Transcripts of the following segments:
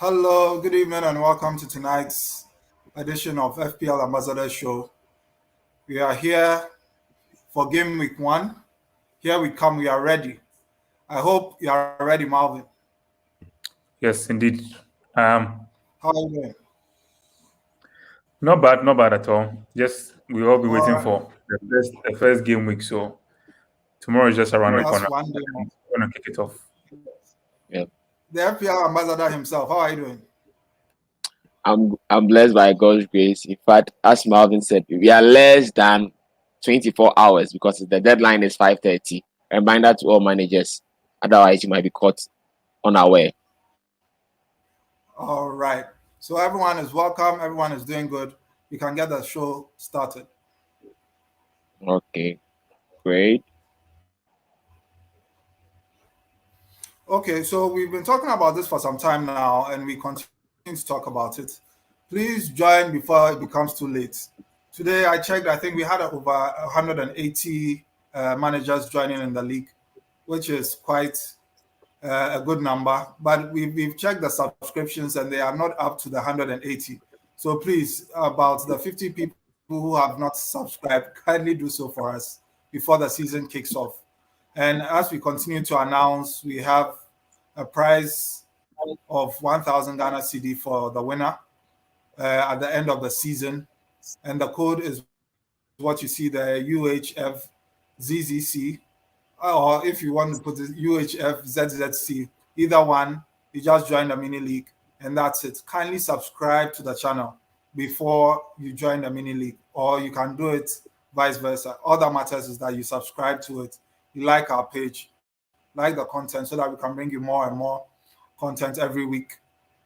Hello, good evening, and welcome to tonight's edition of FPL Ambassador Show. We are here for Gameweek 1. Here we come, we are ready. I hope you are ready, Marvin. Yes, indeed. How are you doing? Not bad at all. Just we all be All waiting right, for the first game week. So tomorrow is just around the that's corner. one day more. I'm gonna kick it off. Yeah. The FPL Ambassador himself, how are you doing? I'm blessed by God's grace. In fact, as Marvin said, we are less than 24 hours because the deadline is 5:30. Reminder to all managers, otherwise you might be caught unaware. All right. So everyone is welcome, everyone is doing good. We can get the show started. Okay, great. Okay, so we've been talking about this for some time now, and we continue to talk about it. Please join before it becomes too late. Today, I checked, I think we had over 180 managers joining in the league, which is quite a good number. But we've checked the subscriptions, and they are not up to the 180. So please, about the 50 people who have not subscribed, kindly do so for us before the season kicks off. And as we continue to announce, we have a prize of 1,000 Ghana CD for the winner at the end of the season. And the code is what you see there, UHFZZC. Or if you want to put it UHFZZC, either one, you just join the mini league and that's it. Kindly subscribe to the channel before you join the mini league, or you can do it vice versa. All that matters is that you subscribe to it, you like our page, like the content, so that we can bring you more and more content every week.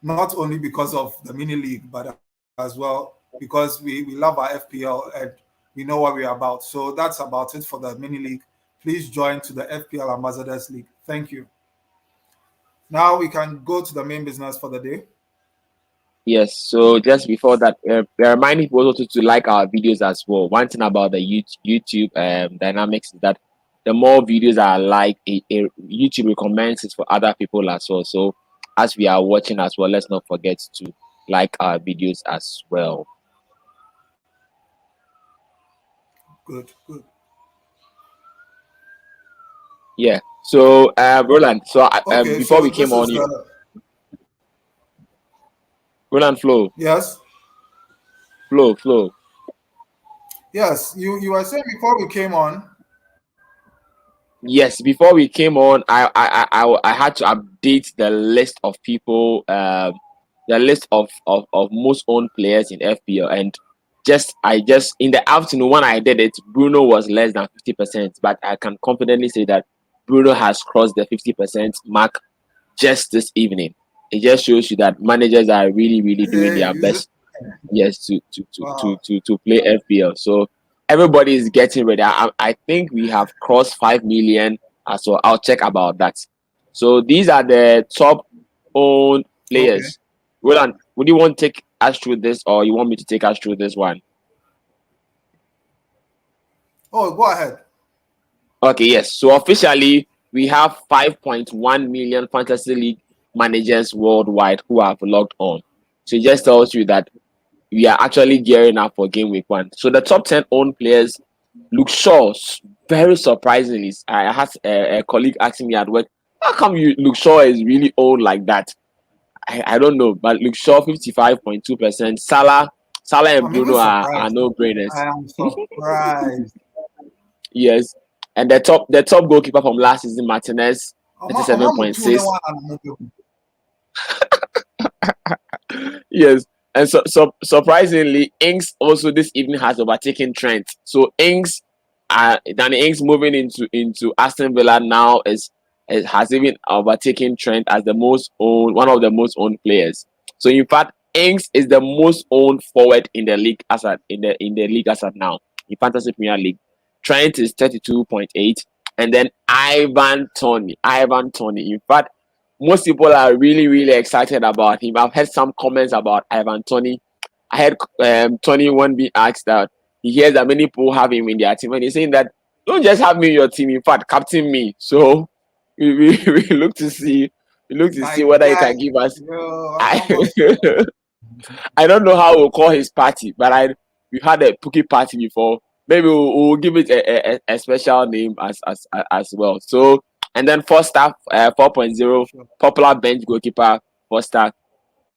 Not only because of the mini league, but as well because we love our FPL and we know what we're about. So that's about it for the mini league. Please join to the FPL Ambassadors League. Thank you. Now we can go to the main business for the day. Yes, so just before that, we're reminding people also to like our videos as well. One thing about the YouTube dynamics is that the more videos are like, YouTube recommends it for other people as well. So as we are watching as well, let's not forget to like our videos as well. Good. Yeah. So Roland, so Okay, before so we came on, Roland, flow. Yes. Flow. Yes, you were saying before we came on. Yes, before we came on, I had to update the list of people, the list of most owned players in FPL, and I just in the afternoon when I did it, Bruno was less than 50%, but I can confidently say that Bruno has crossed the 50% mark just this evening. It just shows you that managers are really doing their best, yes, to play FPL. So everybody is getting ready. I think we have crossed 5 million, so I'll check about that. So these are the top owned players. Okay. Roland, would you want to take us through this, or you want me to take us through this one? Oh, go ahead. Okay, yes. So officially, we have 5.1 million fantasy league managers worldwide who have logged on. So it just tells you that we are actually gearing up for game week 1. So the top 10 owned players, Luke Shaw, very surprisingly, I had a colleague asking me at work, how come Luke Shaw is really owned like that? I don't know, but Luke Shaw 55.2%. Salah and Bruno are no brainers. I am surprised. Yes. And the top goalkeeper from last season, Martinez, 37.6. Yes. And so surprisingly, Ings also this evening has overtaken Trent. So Ings, Danny Ings moving into Aston Villa now has even overtaken Trent as one of the most owned players. So in fact, Ings is the most owned forward in the league as of now in Fantasy Premier League. Trent is 32.8, and then Ivan Toney. In fact, most people are really excited about him. I've heard some comments about Ivan Toney. I heard Tony one be asked that he hears that many people have him in their team, and he's saying that don't just have me in your team. In fact, captain me. So we look to see look to My see whether he guy, can give us. yo, I, almost. I don't know how we'll call his party, but we had a Pookie party before. Maybe we'll give it a special name as well. So, and then 4-star 4.0 Sure. popular bench goalkeeper 4-star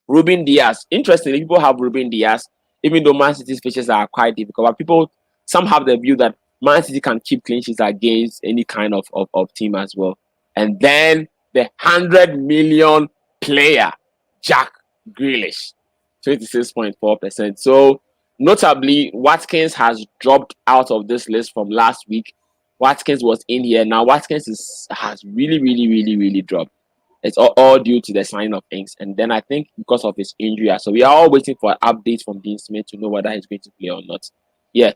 Ruben Diaz. Interestingly, people have Ruben Diaz, even though Man City's fixtures are quite difficult. But some have the view that Man City can keep clean sheets against any kind of team as well. And then the 100 million player, Jack Grealish, 26.4%. So notably, Watkins has dropped out of this list from last week. Watkins was in here. Now Watkins has really dropped. It's all due to the signing of Inks, and then I think because of his injury. So we are all waiting for an update from Dean Smith to know whether he's going to play or not. Yeah.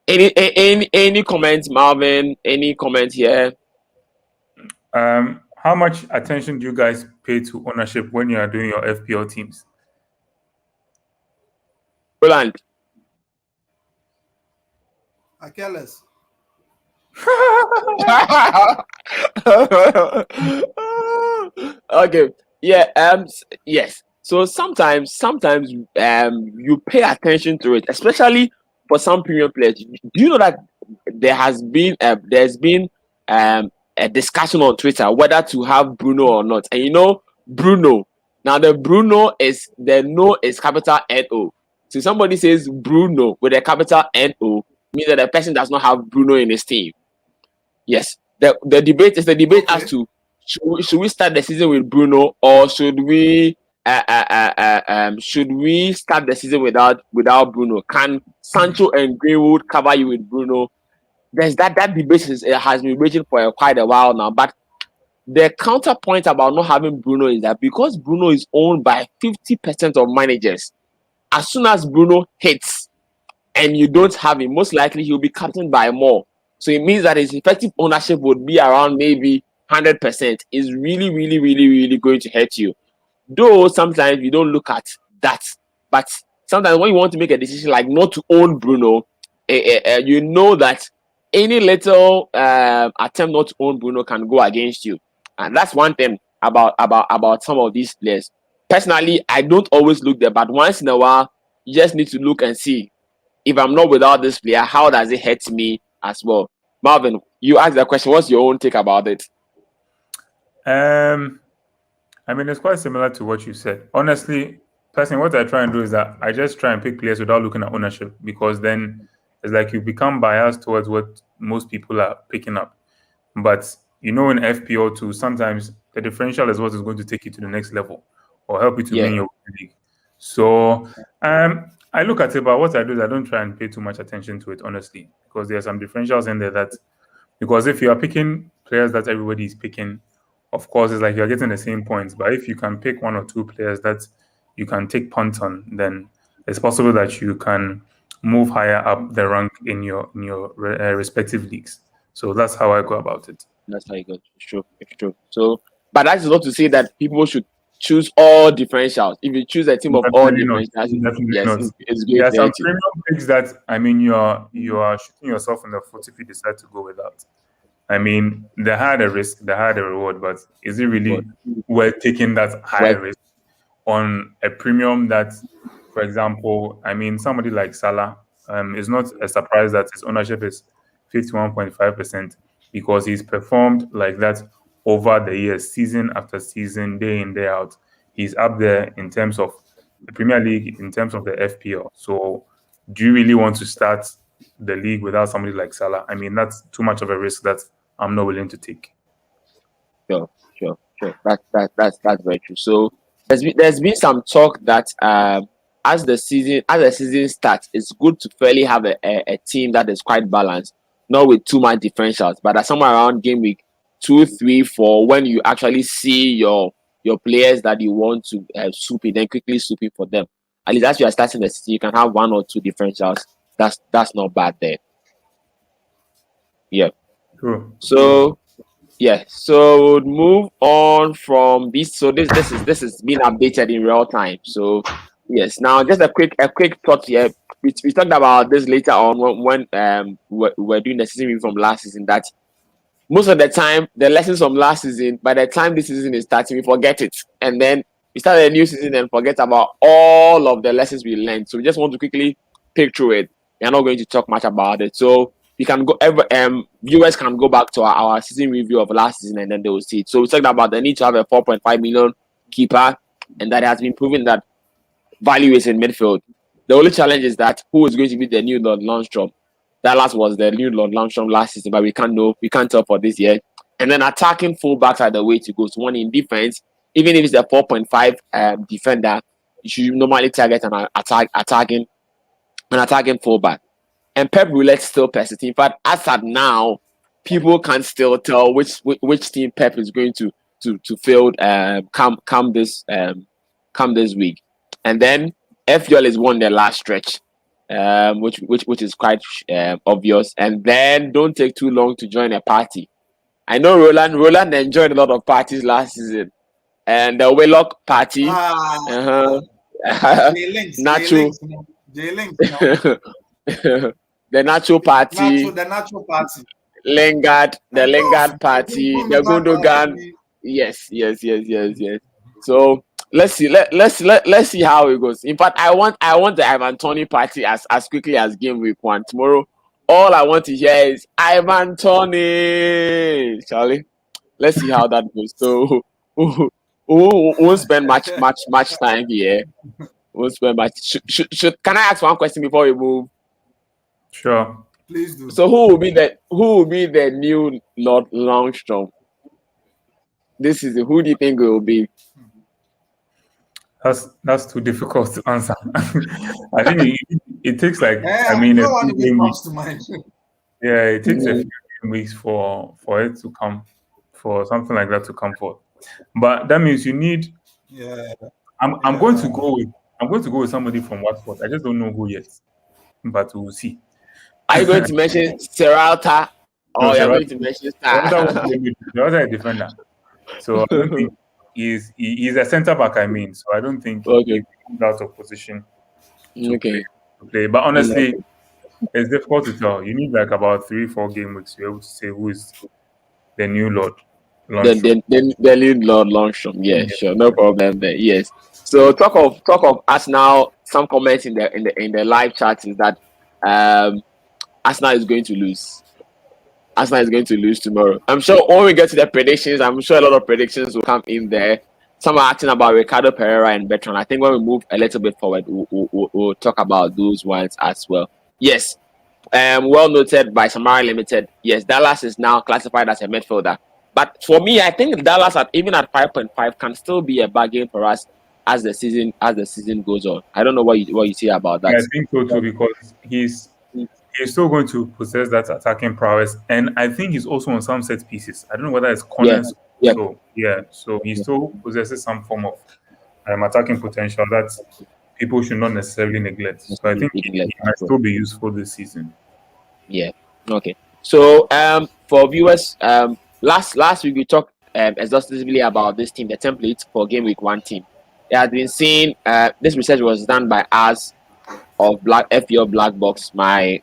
Any comments, Marvin? Any comment here? How much attention do you guys pay to ownership when you are doing your FPL teams? Roland. I care less. Okay. Yeah. Yes. So sometimes you pay attention to it, especially for some premium players. Do you know that there's been a discussion on Twitter whether to have Bruno or not? And you know, Bruno. Now the Bruno is the no is capital N-O. So somebody says Bruno with a capital N-O means that the person does not have Bruno in his team. Yes. The debate is Okay. as to should we start the season with Bruno or should we start the season without Bruno? Can Sancho and Greenwood cover you with Bruno? There's that debate has been raging for quite a while now. But the counterpoint about not having Bruno is that because Bruno is owned by 50% of managers, as soon as Bruno hits and you don't have him, most likely he'll be captained by more. So it means that his effective ownership would be around maybe 100%. Is really going to hurt you. Though sometimes you don't look at that, but sometimes when you want to make a decision like not to own Bruno, you know that any little attempt not to own Bruno can go against you, and that's one thing about some of these players. Personally, I don't always look there, but once in a while, you just need to look and see if I'm not without this player, how does it hurt me as well? Marvin, you asked that question. What's your own take about it? I mean, it's quite similar to what you said. Honestly, personally, what I try and do is that I just try and pick players without looking at ownership, because then it's like you become biased towards what most people are picking up. But you know, in FPL too, sometimes the differential is what is going to take you to the next level or help you to win your league. So I look at it, but what I do is I don't try and pay too much attention to it, honestly, because there are some differentials in there that, because if you are picking players that everybody is picking, of course, it's like you're getting the same points. But if you can pick one or two players that you can take punts on, then it's possible that you can move higher up the rank in your respective leagues. So that's how I go about it. That's how you go. It's true. So, but that's not to say that people should choose all differentials. If you choose a team of all differentials, yes, it's great. There are some premium picks that, I mean, you are shooting yourself in the foot if you decide to go without. I mean, they had a risk, they had a reward, but is it really worth taking that high risk on a premium that, for example, I mean, somebody like Salah, is not a surprise that his ownership is 51.5% because he's performed like that over the years, season after season, day in, day out. He's up there in terms of the Premier League, in terms of the FPL. So do you really want to start the league without somebody like Salah? I mean, that's too much of a risk that I'm not willing to take. Sure. That's very true. So there's been some talk that as the season starts, it's good to fairly have a team that is quite balanced, not with too much differentials, but at somewhere around game week 2, 3, 4, when you actually see your players that you want to soup in, then quickly soup in for them. At least as you are starting the season, you can have 1 or 2 differentials. That's not bad there. Yeah. True. So so move on from this. So this is being updated in real time. So yes, now just a quick thought here. We talked about this later on when we're doing the season review from last season, that most of the time, the lessons from last season, by the time this season is starting, we forget it. And then we start a new season and forget about all of the lessons we learned. So we just want to quickly pick through it. We're not going to talk much about it. So we can go, viewers can go back to our season review of last season and then they will see it. So we talked about the need to have a 4.5 million keeper, and that has been proven that value is in midfield. The only challenge is that who is going to be the new Lord Lundstrom. Dallas was the new Lord Lundstrom last season, but we can't tell for this year. And then attacking fullbacks are the way to go. So one in defense, even if it's a 4.5 defender, you should normally target an attacking fullback. And Pep Roulette still persists. In fact, as at now, people can still tell which team Pep is going to field come this week. And then FPL is won their last stretch, which is quite obvious. And then don't take too long to join a party. I know Roland enjoyed a lot of parties last season, and the Waylock party, Nacho, the Nacho party, Lingard, the Lingard party, the Gundogan. Yes. So let's see how it goes. In fact, I want the Ivan Toney party as quickly as Gameweek 1 tomorrow. All I want to hear is Ivan Toney, Charlie. Let's see how that goes. So we won't spend much time here. Won't spend much. Should can I ask one question before we move? Sure. Please do. So who will be the new Lord Lundstrom? This is who do you think it will be? That's too difficult to answer. I think it takes like no one comes to mind. Yeah, it takes a few weeks for it to come, for something like that to come forth. But that means you need. Yeah. I'm going to go with somebody from Watford. I just don't know who yet, but we'll see. Are you going to mention Serralta, or you're going to mention Star? Serralta is a defender, so I don't think he's a centre back. I mean, so I don't think he's out of position to play. But honestly, it's difficult to tell. You need like about 3-4 game weeks to be able to say who is the new Lord. The new Lord Lundstrom. Yeah, sure, no problem there. Yes. So talk of Arsenal. Some comments in the live chat is that Arsenal is going to lose. Arsenal is going to lose tomorrow. I'm sure when we get to the predictions, I'm sure a lot of predictions will come in there. Some are asking about Ricardo Pereira and Bertrand. I think when we move a little bit forward, we'll talk about those ones as well. Yes. Well noted by Samara Limited. Yes, Dallas is now classified as a midfielder. But for me, I think Dallas even at 5.5 can still be a bargain for us as the season goes on. I don't know what you say about that. Yeah, I think so too, because he's still going to possess that attacking prowess, and I think he's also on some set pieces. I don't know whether it's corners. Yeah. So he still possesses some form of attacking potential that people should not necessarily neglect. So I think he might still be useful this season. Yeah. Okay. So for viewers, last week we talked exhaustively about this team, the template for Gameweek 1 team. It has been seen. This research was done by us of FPL Black Box, my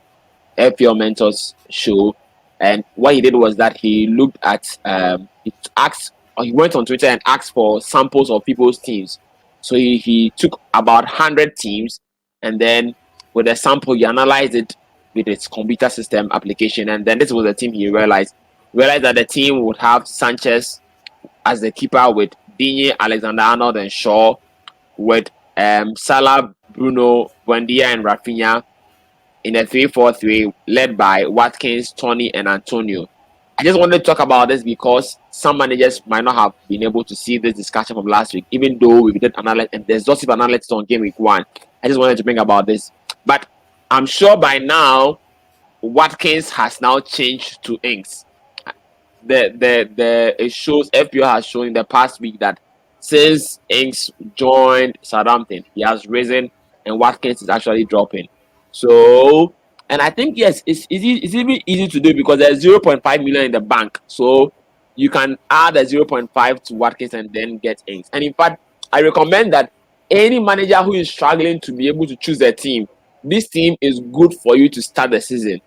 FPL Mentors show, and what he did was that he looked at he went on Twitter and asked for samples of people's teams. So he took about 100 teams, and then with a sample he analyzed it with its computer system application, and then this was the team he realized that the team would have Sanchez as the keeper, with Digne, Alexander-Arnold and Shaw, with Salah, Bruno, Buendia and Rafinha in a 3-4-3 led by Watkins, Tony and Antonio. I just wanted to talk about this because some managers might not have been able to see this discussion from last week, even though we did analyze and there's exhaustive analysis on Gameweek 1. I just wanted to bring about this. But I'm sure by now Watkins has now changed to Inks. It shows FPL has shown in the past week that since Inks joined Southampton, he has risen and Watkins is actually dropping. So, and I think yes, it's even easy to do because there's 0.5 million in the bank. So you can add a 0.5 to Watkins and then get Inks. And in fact, I recommend that any manager who is struggling to be able to choose a team, this team is good for you to start the season.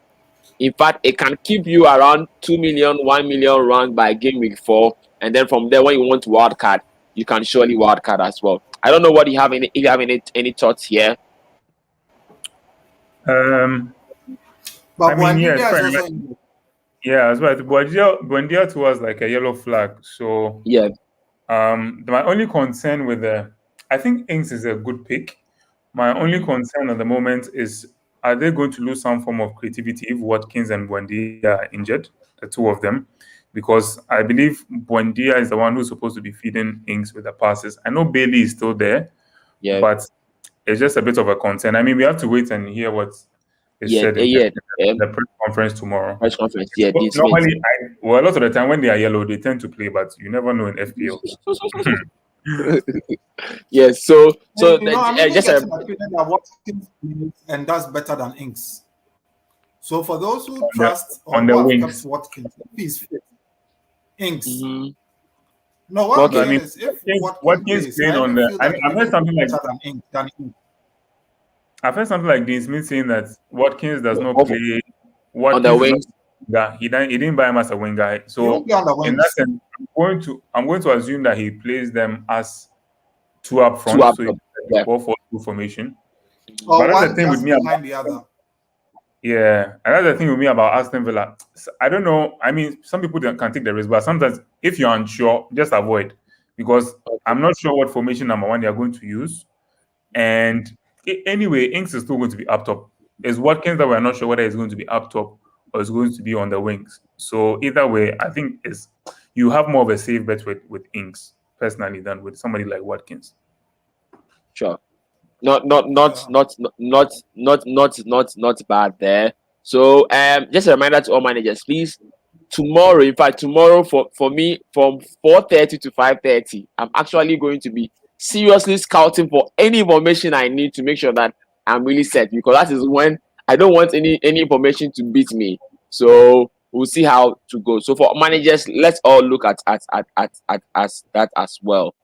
In fact, it can keep you around 2 million, 1 million rand by game week 4. And then from there, when you want to wildcard, you can surely wildcard as well. I don't know what you have if you have any thoughts here. But yes, as well. But Buendia was like a yellow flag. So yeah. My only concern with I think Ings is a good pick. My only concern at the moment is, are they going to lose some form of creativity if Watkins and Buendia are injured, the two of them? Because I believe Buendia is the one who's supposed to be feeding Ings with the passes. I know Bailey is still there, but it's just a bit of a concern. I mean, we have to wait and hear what is said in the press conference tomorrow. Press conference, normally, a lot of the time when they are yellow, they tend to play, but you never know in FPL. Yes, so I'm just a feeling that Watkins and does better than Ings. So for those who trust on the wings, Watkins, he's fit. Ings. Mm-hmm. No, what I mean is if Watkins playing on the. I've heard something like Ings. I've heard something like Dean Smith saying that Watkins does not play. On the wings. He didn't buy him as a winger. So in that sense, I'm going to assume that he plays them as two up front, so it's 4-4-2 formation. But another thing with me about the other. Yeah, another thing with me about Aston Villa, I don't know. I mean, some people can take the risk, but sometimes if you're unsure, just avoid, because I'm not sure what formation number one you're going to use. And anyway, Ings is still going to be up top. It's Watkins that we're not sure whether it's going to be up top or it's going to be on the wings. So either way, I think you have more of a safe bet with Ings personally than with somebody like Watkins. Sure. Not bad there. So just a reminder to all managers, please. Tomorrow for me from 4:30 to 5:30, I'm actually going to be seriously scouting for any information I need to make sure that I'm really set, because that is when I don't want any information to beat me. So we'll see how to go. So for managers, let's all look at that as well.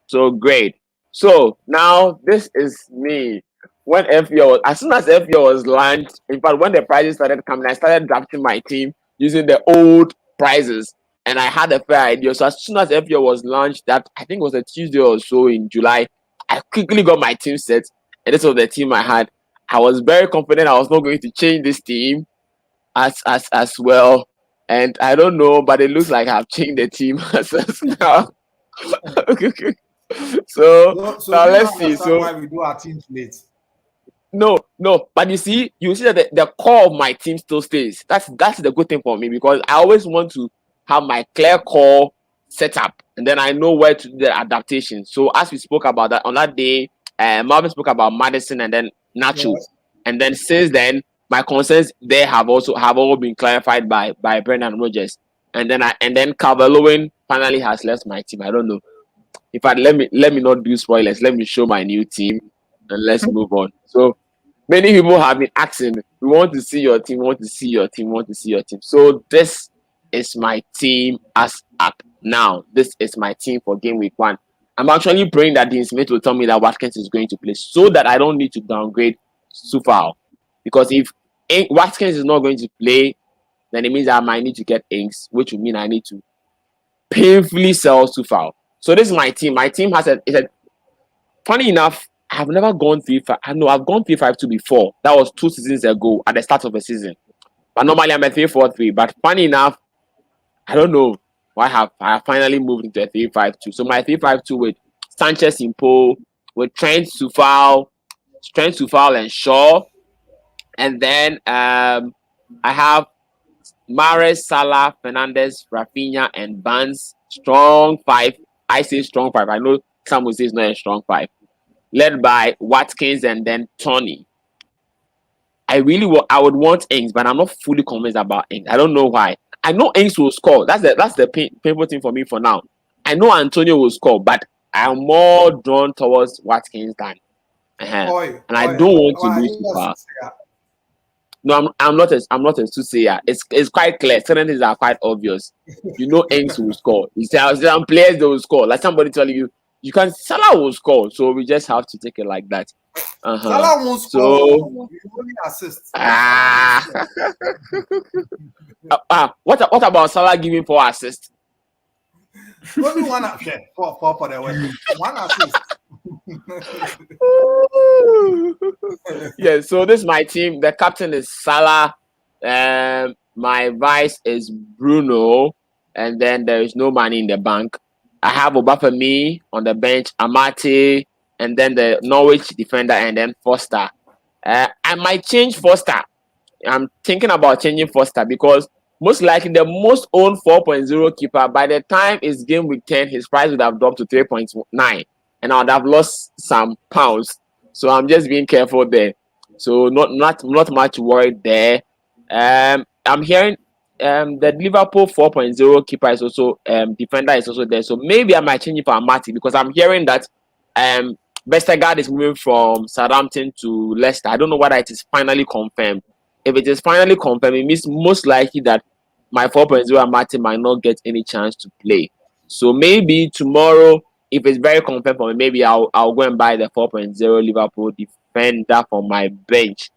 So great. So now this is me. When as soon as FPL was launched, in fact, when the prizes started coming, I started drafting my team using the old prizes, and I had a fair idea. So as soon as FPL was launched, that I think was a Tuesday or so in July, I quickly got my team set, and this was the team I had. I was very confident I was not going to change this team as well, and I don't know, but it looks like I've changed the team as now. So now let's see. So why we do our teams late? No, but you see that the core of my team still stays. That's the good thing for me, because I always want to have my clear core set up, and then I know where to do the adaptation. So as we spoke about that on that day, Marvin spoke about Madison and then Nacho, and then since then my concerns there have all been clarified by Brendan Rodgers, and then Calvert-Lewin finally has left my team. I don't know. In fact, let me not do spoilers. Let me show my new team, and let's move on. So many people have been asking, we want to see your team, want to see your team, want to see your team. So this is my team as up now. This is my team for game week 1. I'm actually praying that Dean Smith will tell me that Watkins is going to play, so that I don't need to downgrade Sufal. Because if Watkins is not going to play, then it means I might need to get Ings, which would mean I need to painfully sell Sufal. So this is my team. My team has funny enough, I've never gone 3-5. I know I've gone 3-5-2 before. That was 2 seasons ago at the start of the season. But normally I'm a 3-4-3. But funny enough, I don't know why I finally moved into a 3-5-2. So my 3-5-2 with Sanchez in pole, with Trent Sufal and Shaw. And then I have Mahrez, Salah, Fernandez, Rafinha, and Barnes. Strong 5. I say strong 5. I know some will say it's not a strong 5. Led by Watkins and then Tony. I would want Ings, but I'm not fully convinced about Ings. I don't know why. I know Ings will score. That's the painful thing for me for now. I know Antonio will score, but I'm more drawn towards Watkins than and I don't want to lose too far. No, I'm not a soothsayer. It's quite clear. Certain things are quite obvious. You know, Ings will score. Some players they will score. Like somebody telling you, you can Salah will score. So we just have to take it like that. Salah won't score. So He only assists. What about Salah giving 4 assists? Only one for the win. One assist. Yeah, so this is my team. The captain is Salah. My vice is Bruno, and then there is no money in the bank. I have Obafemi on the bench, Amati, and then the Norwich defender, and then Foster. I might change Foster. I'm thinking about changing Foster because most likely the most owned 4.0 keeper, by the time it's game week 10, his price would have dropped to 3.9, and I would have lost some pounds. So I'm just being careful there. So not much worried there. I'm hearing the Liverpool 4.0 keeper is also defender is also there. So maybe I might change it for Amati because I'm hearing that Vestergaard is moving from Southampton to Leicester. I don't know whether it is finally confirmed. If it is finally confirmed, it means most likely that my 4.0 Amati might not get any chance to play. So maybe tomorrow, if it's very confirmed for me, maybe I'll go and buy the 4.0 Liverpool defender for my bench.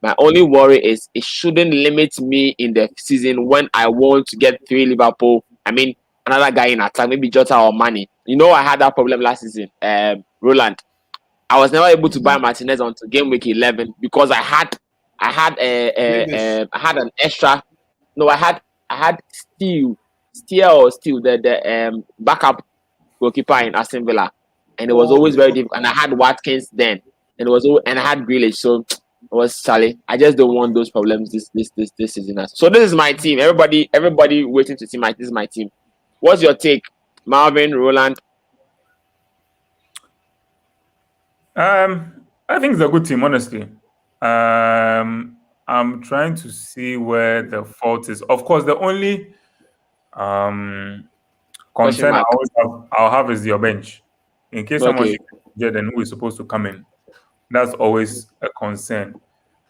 My only worry is it shouldn't limit me in the season when I want to get 3 Liverpool. I mean, another guy in attack, maybe Jota or Mane. You know, I had that problem last season. Roland, I was never able to buy Martinez until game week 11 because I had an extra. No, I had Steel, the backup goalkeeper in Aston Villa, and it was always very difficult. And I had Watkins then, and I had Grealish, so it was Sally. I just don't want those problems this season. So this is my team. Everybody waiting to see this is my team. What's your take, Marvin, Roland? I think it's a good team, honestly. I'm trying to see where the fault is. Of course, the only concern I'll have is your bench. In case someone should get then who is supposed to come in. That's always a concern.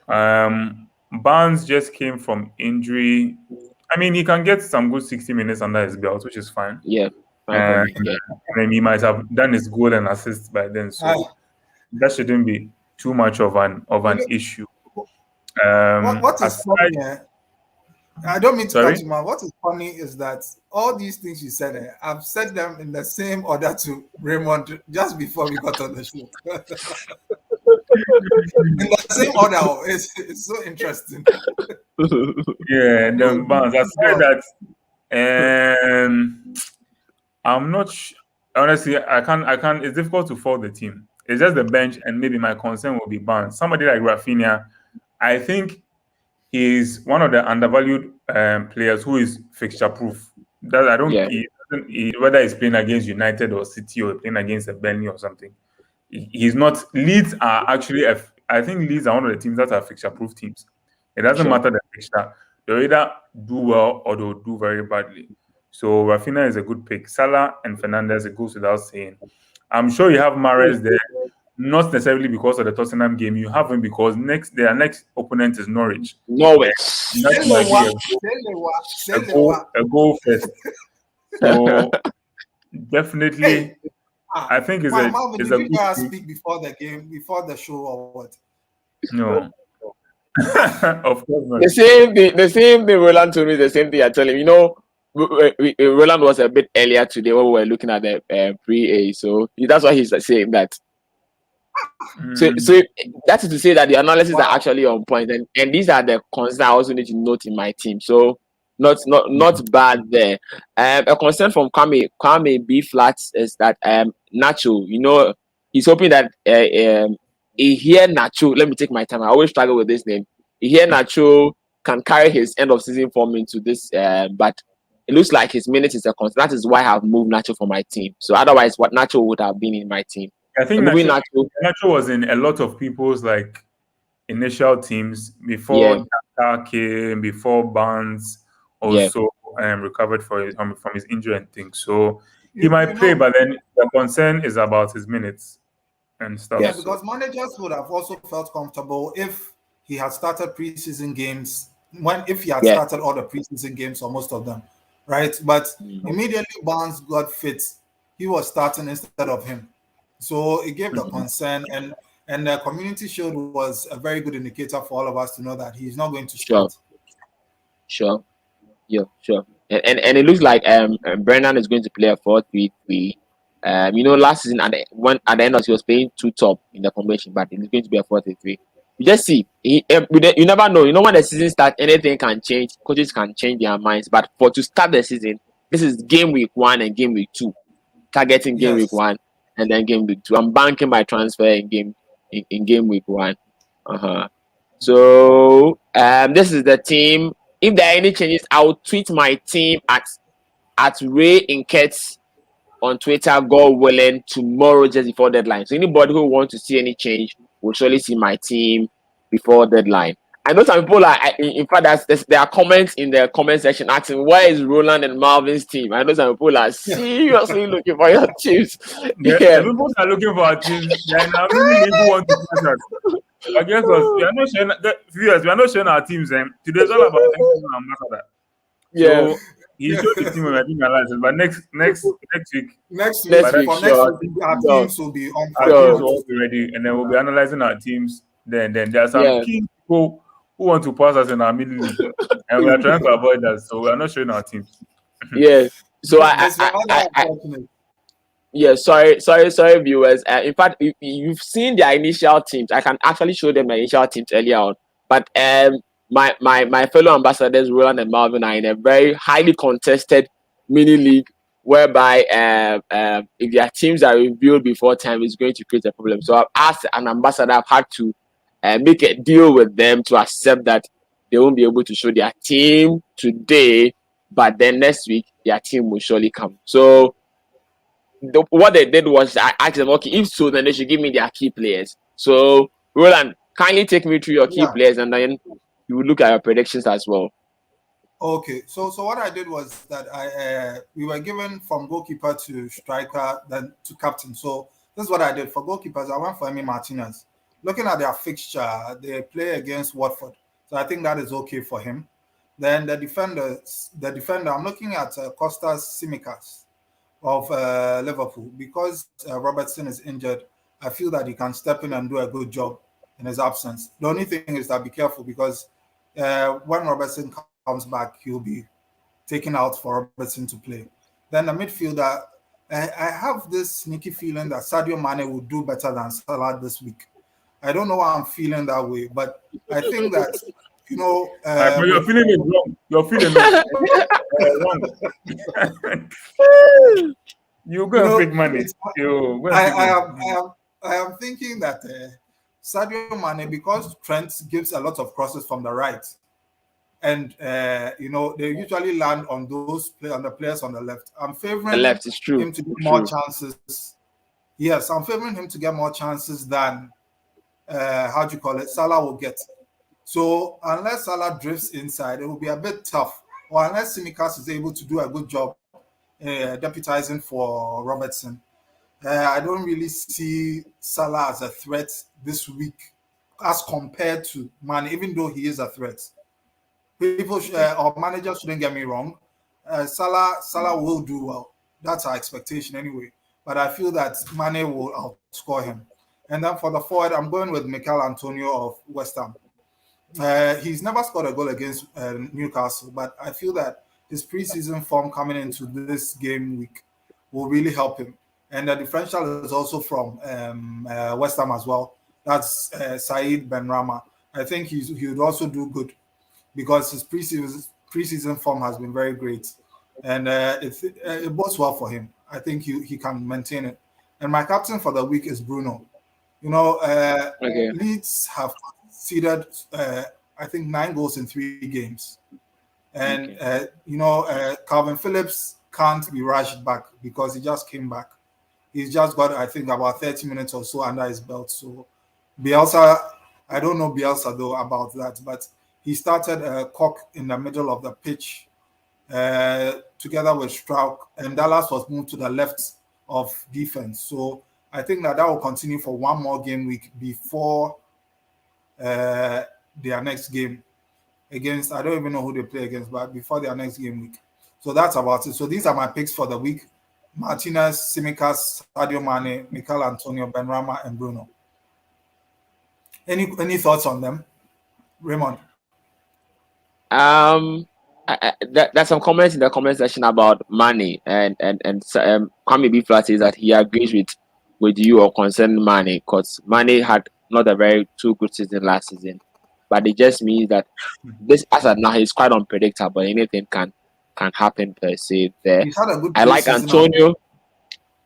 Barnes just came from injury. I mean, he can get some good 60 minutes under his belt, which is fine. Yeah. And he might have done his goal and assist by then. So that shouldn't be too much of an issue. What is funny? I don't mean to cut you, man. What is funny is that all these things you said, I've said them in the same order to Raymond just before we got on the show. In the same order, it's so interesting. Yeah, then Barnes. I said that. I'm not. Honestly, I can't. It's difficult to follow the team. It's just the bench, and maybe my concern will be Barnes. Somebody like Rafinha, I think he's one of the undervalued players who is fixture proof. That I don't. Whether he's playing against United or City or playing against a Burnley or something, he's not. Leeds are actually. I think Leeds are one of the teams that are fixture proof teams. It doesn't matter the fixture; they'll either do well or they'll do very badly. So Rafinha is a good pick. Salah and Fernandes, it goes without saying. I'm sure you have Mahrez there, not necessarily because of the Tottenham game. You have him because their next opponent is Norwich. A goal first. So definitely, I think it's Marvin, it's did a you good guys pick. speak before the game, before the show, or what? No. Of course not. The same thing Roland told me, the same thing I told him. You know, Roland was a bit earlier today when we were looking at the pre-A, so that's why he's saying that. So that is to say that the analysis are actually on point, and these are the concerns I also need to note in my team. So not bad there. A concern from Kwame B Flats is that Nacho, you know, he's hoping that Nacho. Let me take my time. I always struggle with this name. Nacho can carry his end of season form into this, but it looks like his minutes is a concern. That is why I have moved Nacho for my team. So otherwise, what Nacho would have been in my team. I think Nacho was in a lot of people's initial teams before Daka came, before Barnes also recovered from his injury and things. So he might play, but then the concern is about his minutes and stuff. Yeah, because managers would have also felt comfortable if he had started preseason games, if he had started all the preseason games or most of them, right? But immediately Barnes got fit, he was starting instead of him. So it gave the concern, and And the Community Shield was a very good indicator for all of us to know that he's not going to Sure, start. sure, yeah, sure. And it looks like Brennan is going to play a 4-3-3. Last season at the end of he was playing two top in the formation, but it's going to be a 4-3-3. You just see, you never know. When the season starts, anything can change. Coaches can change their minds. But to start the season, this is game week 1 and game week 2. Targeting game week Yes. 1 and then game week 2. I'm banking my transfer in game week 1. So this is the team. If there are any changes, I'll tweet my team at Ray Nketsiah on Twitter, God willing, tomorrow just before deadline. So anybody who wants to see any change will surely see my team before deadline. I know some people are, in fact, there are comments in the comment section asking, where is Roland and Marvin's team? I know some people are seriously looking for your teams. The people that are looking for our teams, they are now really who want to catch us. Against us, we are not sharing viewers, we are not sharing our teams. Today's all about FPL Ambassador. Yeah. So he showed the team when I think analysis, but next week. Next week, Next week, for sure. next week, our teams will be on Our fire. teams will all be ready, and then we'll be analyzing our teams. Then there are some Yeah. key people who want to pass us in our middle league, and we are trying to avoid that. So we are not showing our teams. Yeah. So It's rather unfortunate. yeah, sorry, viewers. In fact, if you've seen their initial teams. I can actually show them the initial teams earlier on. But my fellow ambassadors, Roland and Marvin, are in a very highly contested mini league, whereby if their teams are revealed before time, it's going to create a problem. So I've asked an ambassador, I've had to make a deal with them to accept that they won't be able to show their team today, but then next week their team will surely come. So what they did was I asked them, okay, if so, then they should give me their key players. So Roland, kindly take me through your key players, and then you will look at your predictions as well. Okay, so what I did was that we were given from goalkeeper to striker, then to captain. So this is what I did for goalkeepers. I went for Emi Martinez. Looking at their fixture, they play against Watford, so I think that is okay for him. Then the defender, I'm looking at Costas Tsimikas of Liverpool, because Robertson is injured. I feel that he can step in and do a good job in his absence. The only thing is that be careful, because when Robertson comes back, he'll be taken out for Robertson to play. Then the midfielder, I have this sneaky feeling that Sadio Mane will do better than Salah this week. I don't know why I'm feeling that way, but I think that, but you're feeling it wrong. You're feeling it wrong. You go and pick money. I am thinking that Sadio Mane, because Trent gives a lot of crosses from the right, and they usually land on on the players on the left. I'm favoring the left is true. him to get more chances. Yes, I'm favoring him to get more chances than Salah will get. So unless Salah drifts inside, it will be a bit tough. Or unless Tsimikas is able to do a good job deputizing for Robertson, I don't really see Salah as a threat this week as compared to Mane, even though he is a threat. People or managers shouldn't get me wrong. Salah will do well. That's our expectation anyway. But I feel that Mane will outscore him. And then for the forward, I'm going with Mikel Antonio of West Ham. He's never scored a goal against Newcastle, but I feel that his preseason form coming into this game week will really help him. And the differential is also from West Ham as well. That's Saeed Benrahma. I think he would also do good, because his preseason form has been very great, and it bodes well for him. I think he can maintain it. And my captain for the week is Bruno. Leeds have conceded, I think, 9 goals in 3 games. And, Calvin Phillips can't be rushed back because he just came back. He's just got, I think, about 30 minutes or so under his belt. So Bielsa, I don't know Bielsa, though, about that, but he started Koch in the middle of the pitch together with Strauch, and Dallas was moved to the left of defense. So I think that will continue for one more game week before their next game against, I don't even know who they play against, but before their next game week. So that's about it. So these are my picks for the week: Martinez, Tsimikas, Sadio Mane, Mikel Antonio, Benrahma, and Bruno. Any thoughts on them, Raymond? There's some comments in the comment section about money, and Kwame B Flat says that he agrees with you or concerning money, because money had not a very too good season last season, but it just means that this as of now he's quite unpredictable. Anything can happen per se. There, He's had a good I like preseason as well. Antonio.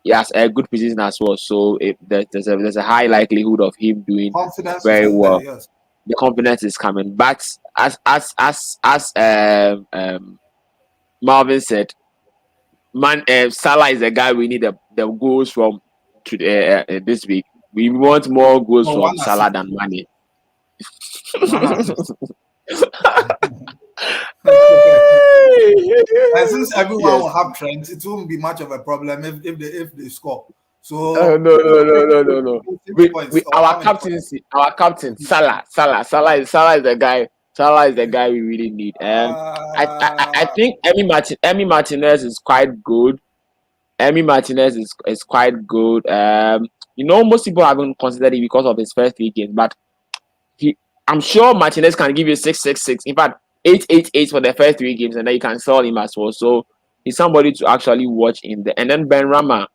He has a good position as well, so there's a high likelihood of him doing Confidence very is well. there, yes. The confidence is coming, but as Marvin said, Salah is the guy we need the goals from this week. We want more goals No, from one Salah assist. than Mane. One assist. And since everyone Yes. will have Trent, it won't be much of a problem if they score. So No. 6 points or Our how many points? captain, Salah is the guy. Salah is the guy we really need. I think Emi Martinez is quite good. Emi Martinez is quite good. Most people haven't considered it because of his first 3 games, but I'm sure Martinez can give you 6-6-6. In fact, 8-8-8 for the first 3 games, and then you can sell him as well. So he's somebody to actually watch in there. And then Ben Rama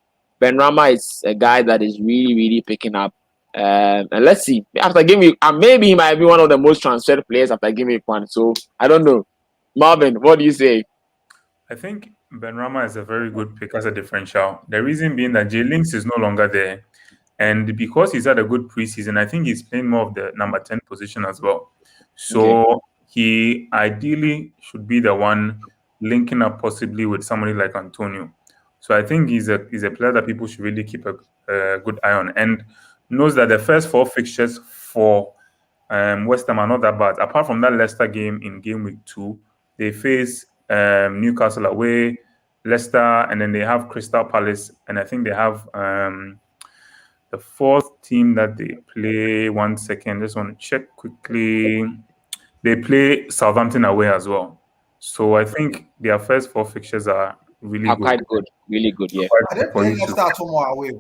is a guy that is really, really picking up. And let's see, after Gameweek, maybe he might be one of the most transferred players after Gameweek 1. So I don't know. Marvin, what do you say? I think Benrahma is a very good pick as a differential. The reason being that Jay Links is no longer there. And because he's had a good preseason, I think he's playing more of the number 10 position as well. So he ideally should be the one linking up possibly with somebody like Antonio. So I think he's a player that people should really keep a good eye on, and knows that the first 4 fixtures for West Ham are not that bad. Apart from that Leicester game in game week 2, they face Newcastle away, Leicester, and then they have Crystal Palace, and I think they have the 4th team that they play. 1 second, just want to check quickly. They play Southampton away as well. So I think their first 4 fixtures are really good. Quite good, really good, yeah. Are they playing Leicester at home or away?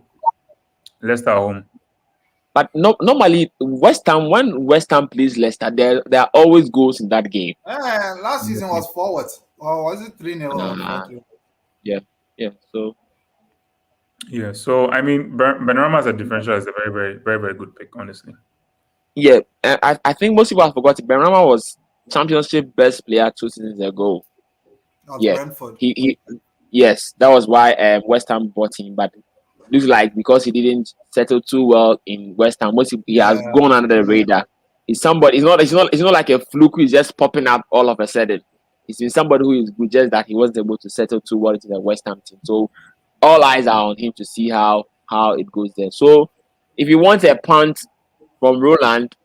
Leicester at home. But normally West Ham, when West Ham plays Leicester, there are always goals in that game. Last season was forward. Or was it 3-0 or 4-3? Yeah. So yeah. So I mean, Benrahma as a differential is a very, very, very, very good pick, honestly. Yeah, I think most people have forgotten. Benrahma was Championship best player 2 seasons ago. Brentford. Yes, that was why West Ham bought him. But looks like because he didn't settle too well in West Ham, he has gone under the radar. He's somebody. It's not like a fluke who is just popping up all of a sudden. He's been somebody who is good, just that he wasn't able to settle too well into the West Ham team. So all eyes are on him to see how it goes there. So if you want a punt from Roland,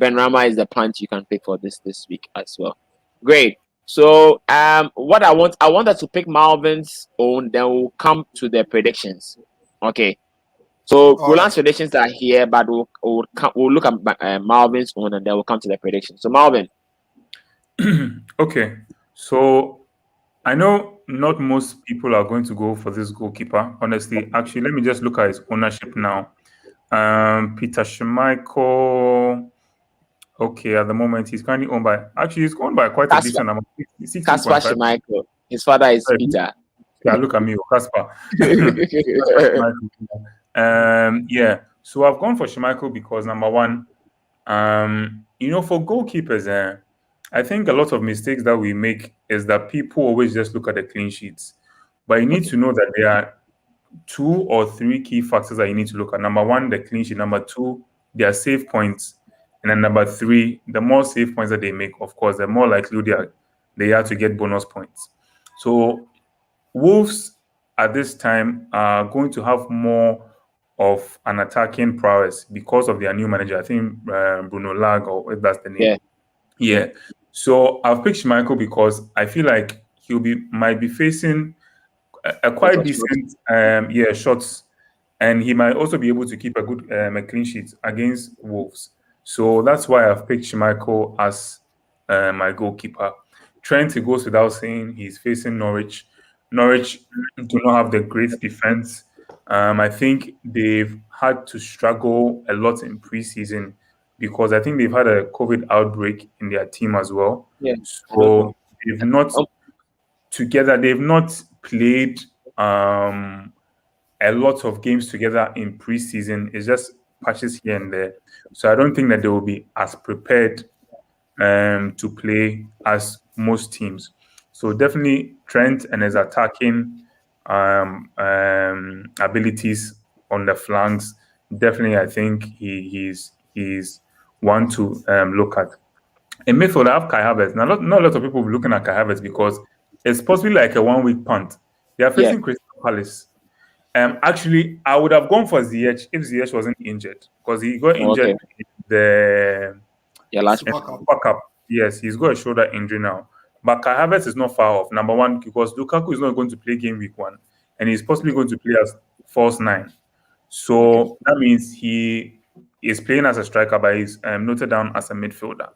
Benrahma is the punt you can pick for this week as well. Great. So what I wanted to pick Marvin's own, then we'll come to the predictions. Okay. So Roland's predictions are here, but we'll look at Marvin's own, and then we'll come to the predictions. So Marvin. Okay. So I know not most people are going to go for this goalkeeper. Honestly, actually, let me just look at his ownership now. Peter Schmeichel. Okay, at the moment he's currently owned by. Actually, he's owned by quite a decent number. Kasper Schmeichel. His father is Peter. Yeah, look at me, Kasper. Yeah. So I've gone for Schmeichel because number one, for goalkeepers, I think a lot of mistakes that we make is that people always just look at the clean sheets, but you need to know that there are 2 or 3 key factors that you need to look at. Number one, the clean sheet. Number 2, their save points. And then number 3, the more save points that they make, of course, the more likely they are to get bonus points. So Wolves at this time are going to have more of an attacking prowess because of their new manager. I think Bruno Lage, or if that's the name. Yeah. So I've picked Schmeichel because I feel like might be facing a quite decent shots, and he might also be able to keep a good a clean sheet against Wolves. So that's why I've picked Schmeichel as my goalkeeper. Trent, it goes without saying, he's facing Norwich. Norwich do not have the great defense. I think they've had to struggle a lot in preseason because I think they've had a COVID outbreak in their team as well. Yeah, I don't know. So they've not together. They've not played a lot of games together in preseason. It's just patches here and there. So I don't think that they will be as prepared to play as most teams. So definitely Trent and his attacking abilities on the flanks. Definitely, I think he's one to look at. In midfield, I have Kai Havertz. Now, not a lot of people will be looking at Kai Havertz because it's possibly like a 1 week punt. They are facing Crystal Palace. Actually, I would have gone for Ziyech if Ziyech wasn't injured, because he got injured in the Super Cup. Yes, he's got a shoulder injury now. But Kai Havertz is not far off. Number one, because Lukaku is not going to play game week 1, and he's possibly going to play as false 9. So that means he is playing as a striker, but he's noted down as a midfielder.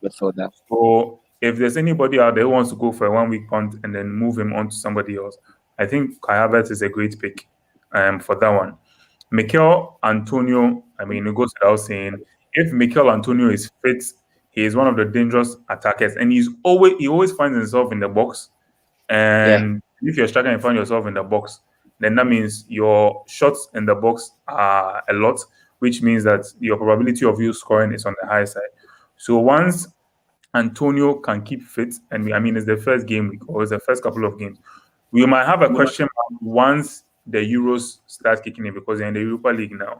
So if there's anybody out there who wants to go for a 1 week punt and then move him on to somebody else, I think Kai Havertz is a great pick for that one. Mikel Antonio, I mean, it goes without saying, if Mikel Antonio is fit, he is one of the dangerous attackers, and he always finds himself in the box. And if you're struggling and find yourself in the box, then that means your shots in the box are a lot, which means that your probability of you scoring is on the high side. So once Antonio can keep fit, and I mean, it's the first game week or it's the first couple of games, we might have a question mark once the Euros start kicking in, because they're in the Europa League now.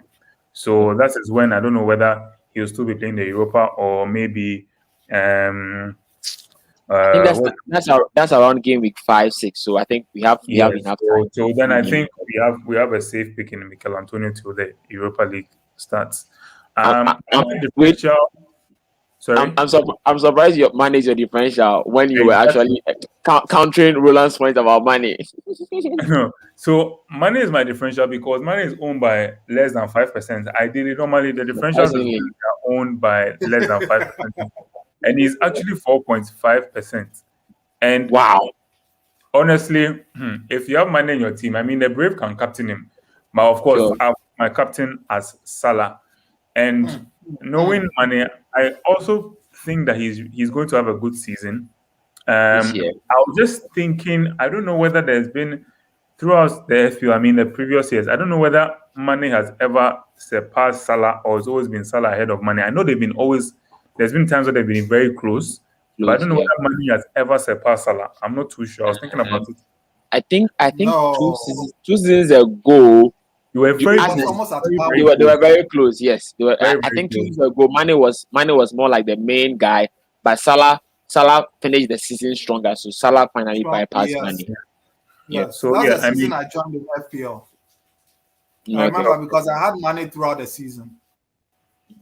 So that is when I don't know whether he'll still be playing the Europa, or maybe I think that's around game week 5-6. So I think we have enough time. So then I think we have a safe pick in Mikel Antonio till the Europa League starts. Sorry? I'm surprised you managed your differential when you were actually countering Roland's point about money. So money is my differential because money is owned by less than 5%. Ideally, normally the differentials are owned by less than 5%, and he's actually 4.5%. And wow, honestly, if you have money in your team, I mean, the Brave can captain him, but of course, I have my captain as Salah, and knowing Mane, I also think that he's going to have a good season. I was just thinking, I don't know whether there's been throughout the FPL, I mean the previous years, I don't know whether Mane has ever surpassed Salah or it's always been Salah ahead of Mane. I know there's been times where they've been very close, but I don't know whether Mane has ever surpassed Salah. I'm not too sure. I was thinking about it. I think two seasons ago, they were very close. Yes, they were. I think 2 seasons ago, Mane was more like the main guy, but Salah finished the season stronger. So Salah finally bypassed Mane. Yeah. So that's the season I joined the FPL. I remember because I had Mane throughout the season.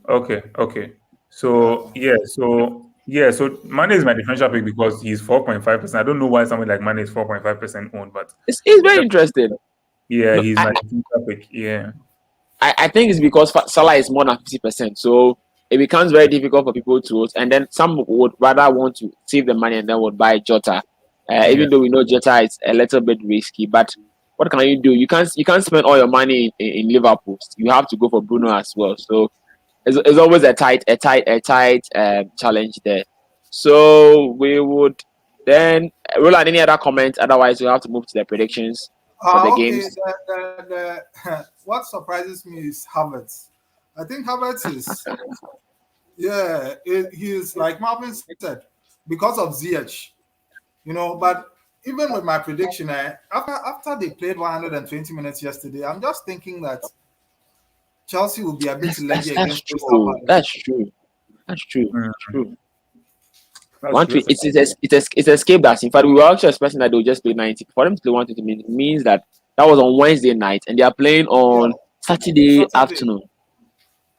Okay. So Mane is my differential pick because he's 4.5%. I don't know why someone like Mane is 4.5% owned, but it's very interesting. Yeah, he's my differential pick. Yeah. I think it's because Salah is more than 50%. So it becomes very difficult for people to vote. And then some would rather want to save the money and then would buy Jota. Even though we know Jota is a little bit risky, but what can you do? You can't spend all your money in Liverpool. You have to go for Bruno as well. So it's always a tight challenge there. So we would then Roland, any other comments? Otherwise, we have to move to the predictions for the games. What surprises me is Havertz. I think Havertz is he's like Marvin said, because of Ziyech. But even with my prediction, after they played 120 minutes yesterday, I'm just thinking that Chelsea will be a bit leggy against Crystal Palace. That's true. It's escaped us. In fact, we were actually expecting that they'll just play 90. For them to play 120 means that was on Wednesday night, and they are playing on Saturday afternoon.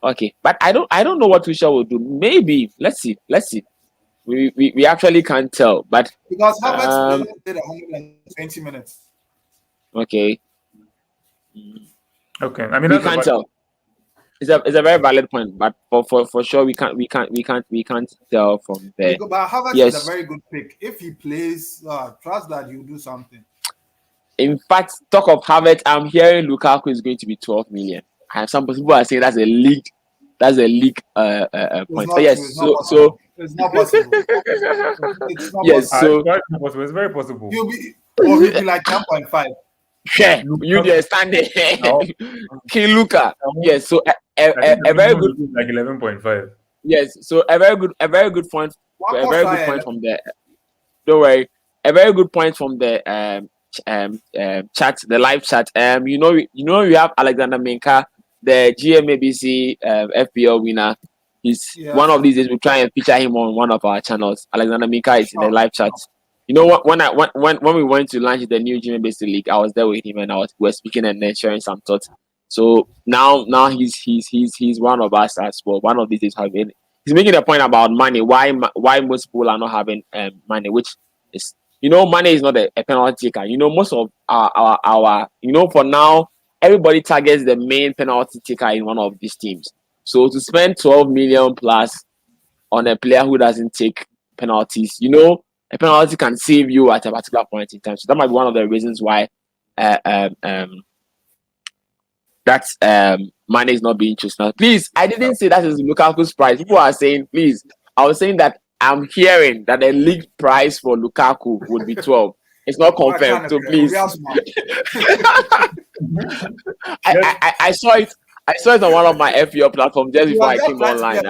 Okay, but I don't know what Tuchel will do. Maybe let's see. We actually can't tell, but because Havertz played 120 minutes. Okay. I mean, we can't tell. It's a very valid point, but for sure we can't tell from there. But Havertz is a very good pick. If he plays, trust that he'll do something. In fact, talk of Havertz, I'm hearing Lukaku is going to be 12 million. And some people are saying that's a leaked That's a league It's point. not So true. yes, It's not possible. It's not possible. It's not yes, possible. so It's not possible. It's very possible. He'll be like 10.5. share you there standing No, King Luca. no. Yes, so I think the a very minimum good is like 11.5. yes, so a very good point What a cost very good point from the don't worry, a very good point from the chat, the live chat. You have Alexander Minka, the GMABC FPL winner. He's one of these days we'll try and feature him on one of our channels. Alexander Minka is in the live chat. You know what? When we went to launch the new GMABC league, I was there with him and we were speaking and then sharing some thoughts. So now he's one of us as well. One of these days he's making a point about money. Why most people are not having money, which is money is not a penalty taker. Most of our for now everybody targets the main penalty taker in one of these teams. So to spend 12 million plus on a player who doesn't take penalties, a penalty can save you at a particular point in time. So that might be one of the reasons why money is not being chosen. Now, please, I didn't say that is the Lukaku's price. People are saying, please, I was saying that I'm hearing that the league price for Lukaku would be 12. It's not confirmed, so please. I saw it. I saw it on one of my FPL platforms just before I came online.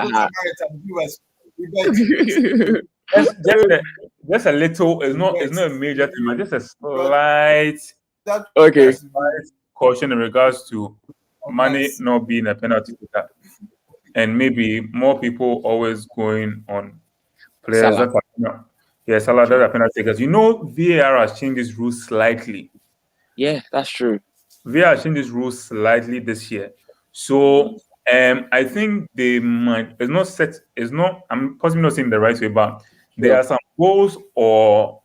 Just a little. It's not a major thing, but just a slight caution in regards to money not being a penalty taker, and maybe more people always going on players that are Salah that are penalty takers. VAR has changed its rules slightly. Yeah, that's true. VAR has changed its rules slightly this year, so I think they might. It's not. I'm possibly not saying the right way, but there are some goals or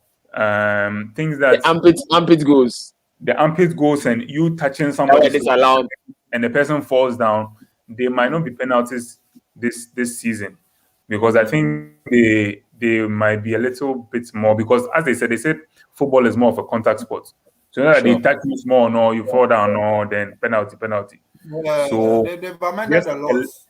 things that the armpit goals. The armpit goals and you touching somebody disallowed, and the person falls down. They might not be penalties this season, because I think they might be a little bit more, because as they said football is more of a contact sport. So they touch you small or you fall down or then penalty. So they've amended the laws.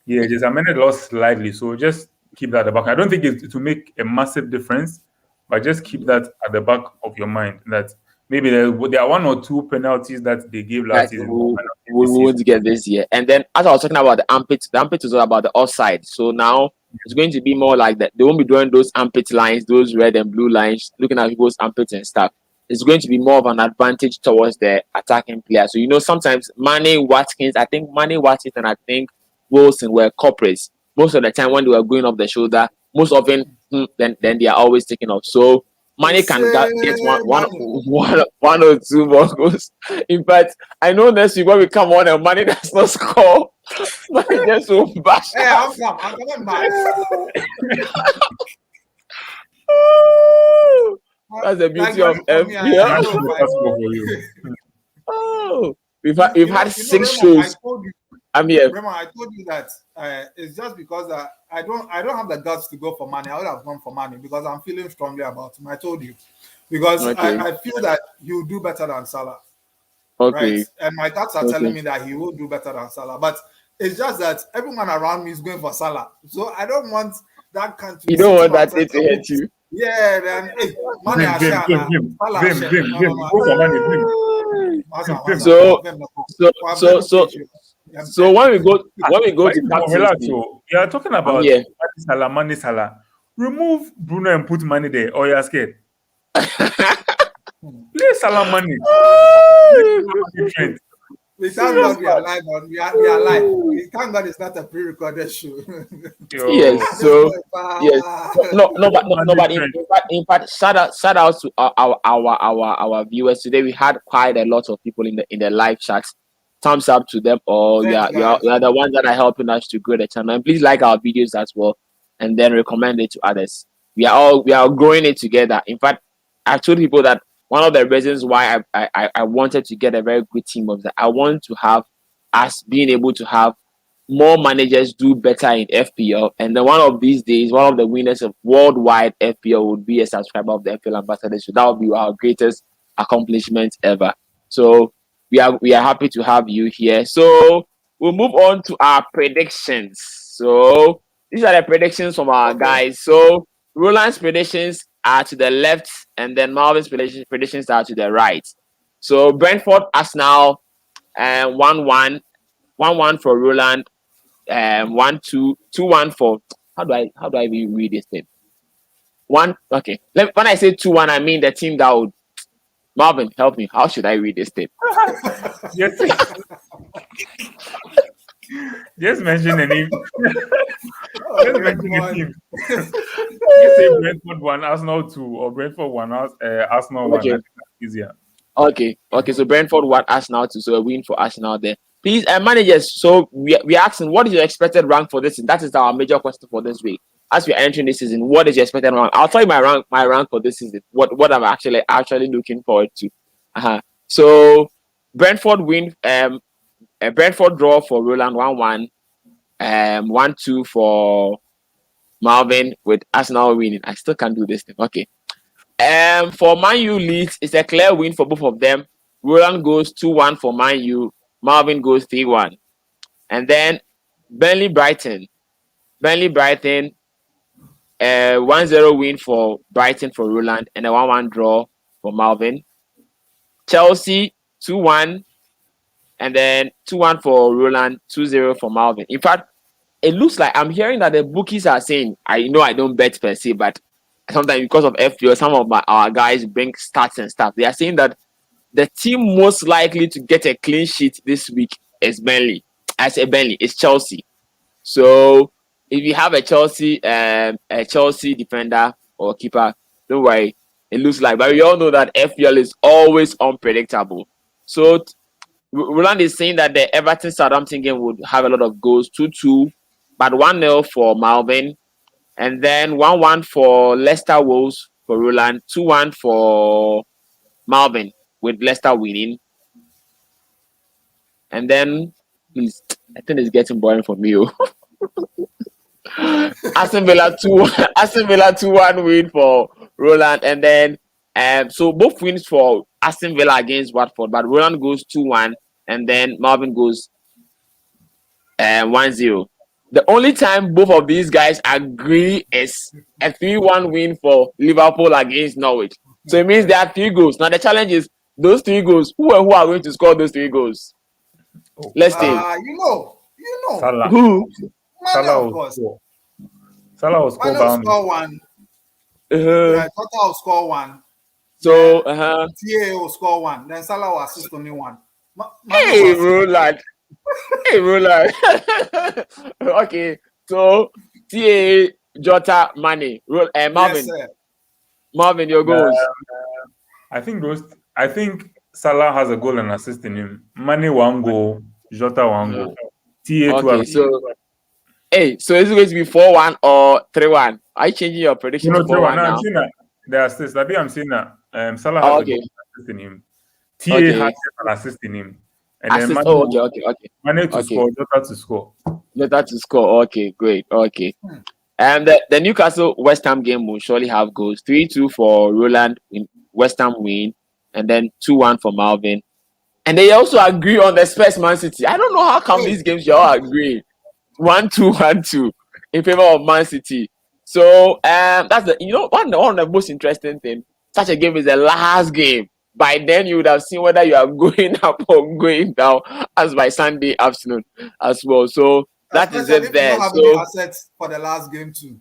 Yeah, just amended the laws slightly. So just keep that at the back. I don't think it will make a massive difference, but just keep that at the back of your mind that maybe there are one or two penalties that they gave last season. We won't get this year. And then as I was talking about the armpit is all about the offside. So now it's going to be more like that. They won't be doing those armpit lines, those red and blue lines, looking at people's armpits and stuff. It's going to be more of an advantage towards the attacking player. So sometimes Mane, Watkins, and I think Wilson were culprits. Most of the time when they were going off the shoulder, most often then they are always taken off. So Mane can get one or two more goals. In fact, I know next week when we come on and Mane does not score, Mane just will bash. Hey, I'm coming back. That's the beauty of FPL. We've had 6 shows. I'm here. Raymond, I told you that it's just because I don't have the guts to go for money. I would have gone for money because I'm feeling strongly about him. I told you because I feel that he will do better than Salah. Okay. Right? And my guts are telling me that he will do better than Salah. But it's just that everyone around me is going for Salah. So I don't want that country. You don't want that to hit you. Yeah, then money. So when we go to relax. So you are talking about Money Salah. Remove Bruno and put money there, or you are scared. Play Salah money. We thank God we are live. We are live. We thank God it's not a pre-recorded show. Yes. So yes. But in fact, shout out to our viewers today. We had quite a lot of people in the live chat. Thumbs up to them all. You are the ones that are helping us to grow the channel. And please like our videos as well, and then recommend it to others. We are growing it together. In fact, I've told people that one of the reasons why I wanted to get a very good team was that I want to have us being able to have more managers do better in FPL. And then one of these days, one of the winners of worldwide FPL would be a subscriber of the FPL Ambassadors. So that would be our greatest accomplishment ever. So we are happy to have you here. So we'll move on to our predictions. So these are the predictions from our guys. So Roland's predictions are to the left, and then Marvin's predictions are to the right. So Brentford, Arsenal, 1-1, 1-1 for Roland, 1-2, 2-1 for. How do I even read this thing? One. Okay. When I say 2-1, I mean the team that would. Marvin, help me. How should I read this thing? Yes. Just mention the name. Just mention the team. You say Brentford 1, Arsenal 2, or Brentford 1, Arsenal 1. Okay. I think that's easier. Okay. So Brentford 1, Arsenal 2. So a win for Arsenal there. Please, managers. So we're asking, what is your expected rank for this? And that is our major question for this week. As we are entering this season, what is your expected rank? I'll tell you my rank for this season. What I'm actually looking forward to. So Brentford win. Brentford draw for Roland 1-1. 1-2 for Marvin with Arsenal winning. I still can't do this thing. Okay. For Man U Leeds, it's a clear win for both of them. Roland goes 2-1 for Man U. Marvin goes 3-1. And then Burnley Brighton. 1-0 win for Brighton for Roland and a 1-1 draw for Marvin. Chelsea 2-1 and then 2-1 for Roland, 2-0 for Marvin. In fact, it looks like I'm hearing that the bookies are saying, I know I don't bet per se, but sometimes because of FPL, some of our guys bring stats and stuff. They are saying that the team most likely to get a clean sheet this week is Burnley. I say Burnley, it's Chelsea. So if you have a Chelsea defender or keeper, don't worry. It looks like, but we all know that FPL is always unpredictable. So Roland is saying that the Everton Southampton game would have a lot of goals, 2-2, but 1-0 for Marvin, and then 1-1 for Leicester Wolves for Roland, 2-1 for Marvin with Leicester winning. And then, please, I think it's getting boring for me. Aston Villa 2-1 win for Roland, and then so both wins for Aston Villa against Watford, but Roland goes 2-1 and then Marvin goes 1-0. The only time both of these guys agree is a 3-1 win for Liverpool against Norwich. So it means there are 3 goals. Now the challenge is those 3 goals. Who are going to score those 3 goals? Let's see. You know. Salah. Who? Salah, of course. Salah will score one. Tata will score 1. So, TA will score 1. Then Salah will assist only 1. Hey, Roland. Okay. So, TA, Jota, Mane, Marvin. Yes, Marvin, your goals. I think Salah has a goal and assist in him. Mane 1 goal, Jota 1 goal. TA 2 assists. So is it going to be 4-1 or 3-1? Are you changing your prediction to 4-1 now? I'm saying that the assist. I'm saying that Salah has a goal and assist in him. TA has an assist in him. And assist, then Mane to score, Jota to score. Jota to score. Okay, great. Okay. And the Newcastle West Ham game will surely have goals. 3-2 for Roland in West Ham win, and then 2-1 for Marvin. And they also agree on the Spurs Man City. I don't know how come these games you all agree. 1-2, 1-2 in favor of Man City. So that's one of the most interesting things. Such a game is the last game. By then you would have seen whether you are going up or going down as by Sunday afternoon as well. So that is it there. So assets for the last game too.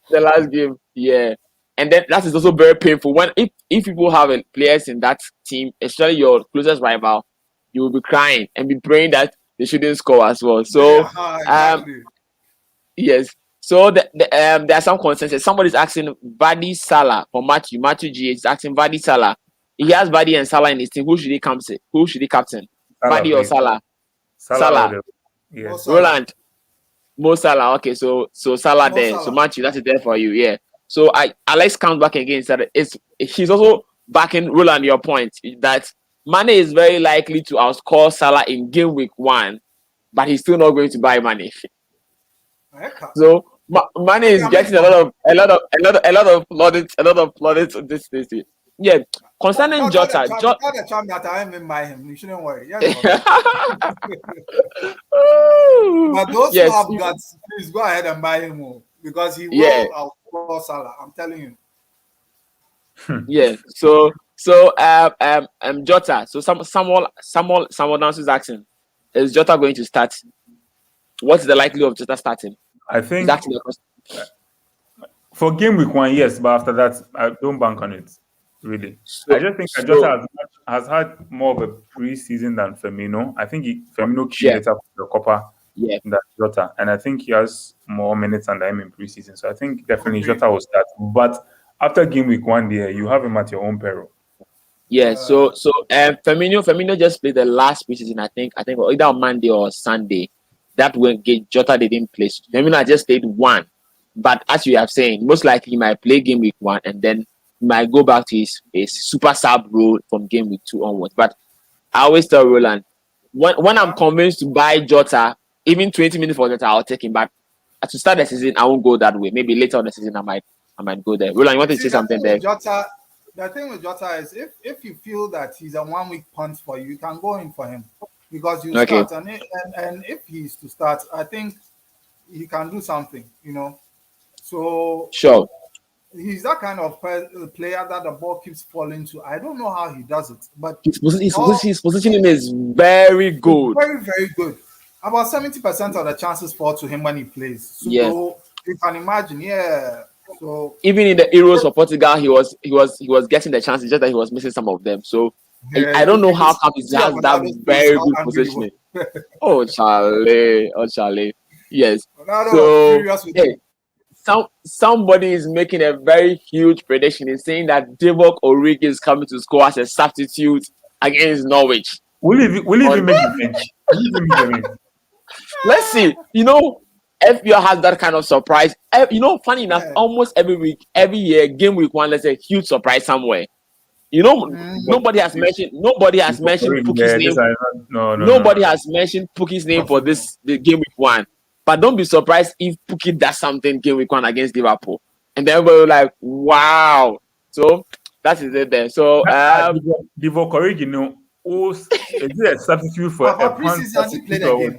The last game, yeah. And then that is also very painful. When if people have players in that team, especially your closest rival, you will be crying and be praying that they shouldn't score as well. So exactly. Yes. So there are some consensus. Somebody's asking Vardy Salah for Matthew. Matthew G is asking Vardy Salah. He has Vardy and Salah in his team. Who should he captain? Vardy or Salah? Salah. Yes. Roland. Mo Salah. Okay, so Salah there. Salah. So Matthew, that is there for you. Yeah. So Alex comes back again. Said he's also backing Roland your point that Mane is very likely to outscore Salah in game week 1, but he's still not going to buy Mane. So Mane is getting a lot of plaudits this. Yeah, Concerning Tell the Jota, champ that I am in by him. You shouldn't worry. Yes, but those who have guts, please go ahead and buy him because he will outpour Salah. I'm telling you. Yeah. So Jota. So someone else is asking, is Jota going to start? What's the likelihood of Jota starting? I think for game week 1, yes, but after that, I don't bank on it. Really, I just think that Jota has had more of a pre-season than Firmino. I think Firmino came later for the Copa than Jota, and I think he has more minutes under him in pre-season. So I think definitely Jota will start. But after game week 1, there you have him at your own peril. Yeah. So Firmino just played the last pre-season. I think either on Monday or Sunday. That when Jota didn't play. Firmino just played 1. But as you have saying, most likely he might play game week 1 and then he might go back to his super sub role from game week 2 onwards. But I always tell Roland, when I'm convinced to buy Jota, even 20 minutes for Jota, I'll take him. But to start the season, I won't go that way. Maybe later on the season, I might go there. Roland, you want to say something there? The thing with Jota is if you feel that he's a 1 week punt for you, you can go in for him because you start and if he's to start, I think he can do something, So sure, he's that kind of player that the ball keeps falling to. I don't know how he does it, but his positioning is very good. Very, very good. About 70% of the chances fall to him when he plays. So you can imagine, So even in the Euros for Portugal, he was getting the chances, just that he was missing some of them. So I don't know how come he has that very good positioning. Oh Charlie. Yes. So somebody is making a very huge prediction. He's saying that Divock Origi is coming to score as a substitute against Norwich. Will he even make the bench? Let's see. FPL has that kind of surprise. Funny enough, almost every week, every year, game week 1, there's a huge surprise somewhere. Nobody has mentioned Puki's name. Nobody has mentioned Puki's name for the game week 1. But don't be surprised if Puki does something game week 1 against Liverpool. And then we're like, wow. So that is it there. So Divock Origi, is it a substitute for a preseason he played a game?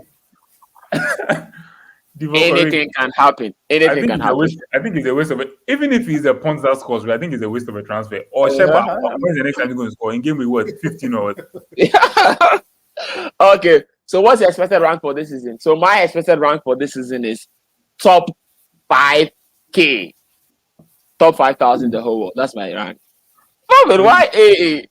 Anything can happen. I think it's a waste of it. Even if he's a punt that scores, I think it's a waste of a transfer. Or Sheba, when's the next time he's going to score? In game week what? 15 or what? Okay. So what's your expected rank for this season? So my expected rank for this season is top 5K. Top 5,000 the whole world. That's my rank. Marvin, why AA?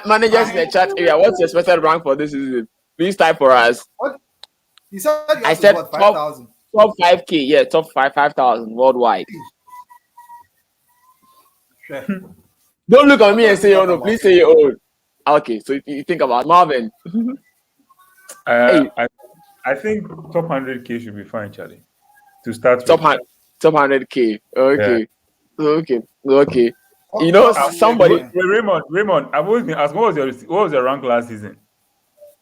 Managers in the chat area, what's your expected rank for this season? Please type for us. What? You said I said what, 5,000? Top 5K, yeah, top 5,000 worldwide. Sure. Don't look at me and say your own. Please say your own. Okay, so you think about Marvin. I think top 100K should be fine, Charlie. To start top 100K. Okay. Yeah. Okay. Somebody. Raymond, I've always been asked, what was your rank last season?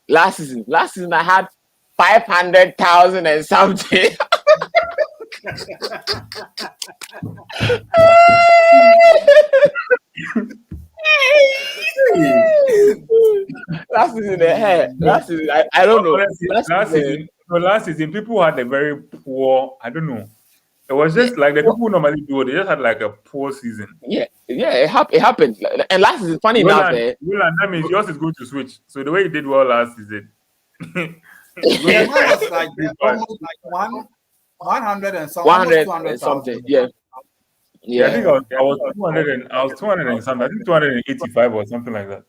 Last season I had 500,000 and something. Last season, I don't know. Last season, people had a very poor. I don't know. It was just like the people who normally do it. They just had like a poor season. Yeah, it happened. And last season, funny enough, Roland, that means yours is going to switch. So the way you did well last season. Yeah, was like almost like 100 and something. 100 and something. Yeah. I think I was 200 and I was 200 and something. I think 285 or something like that.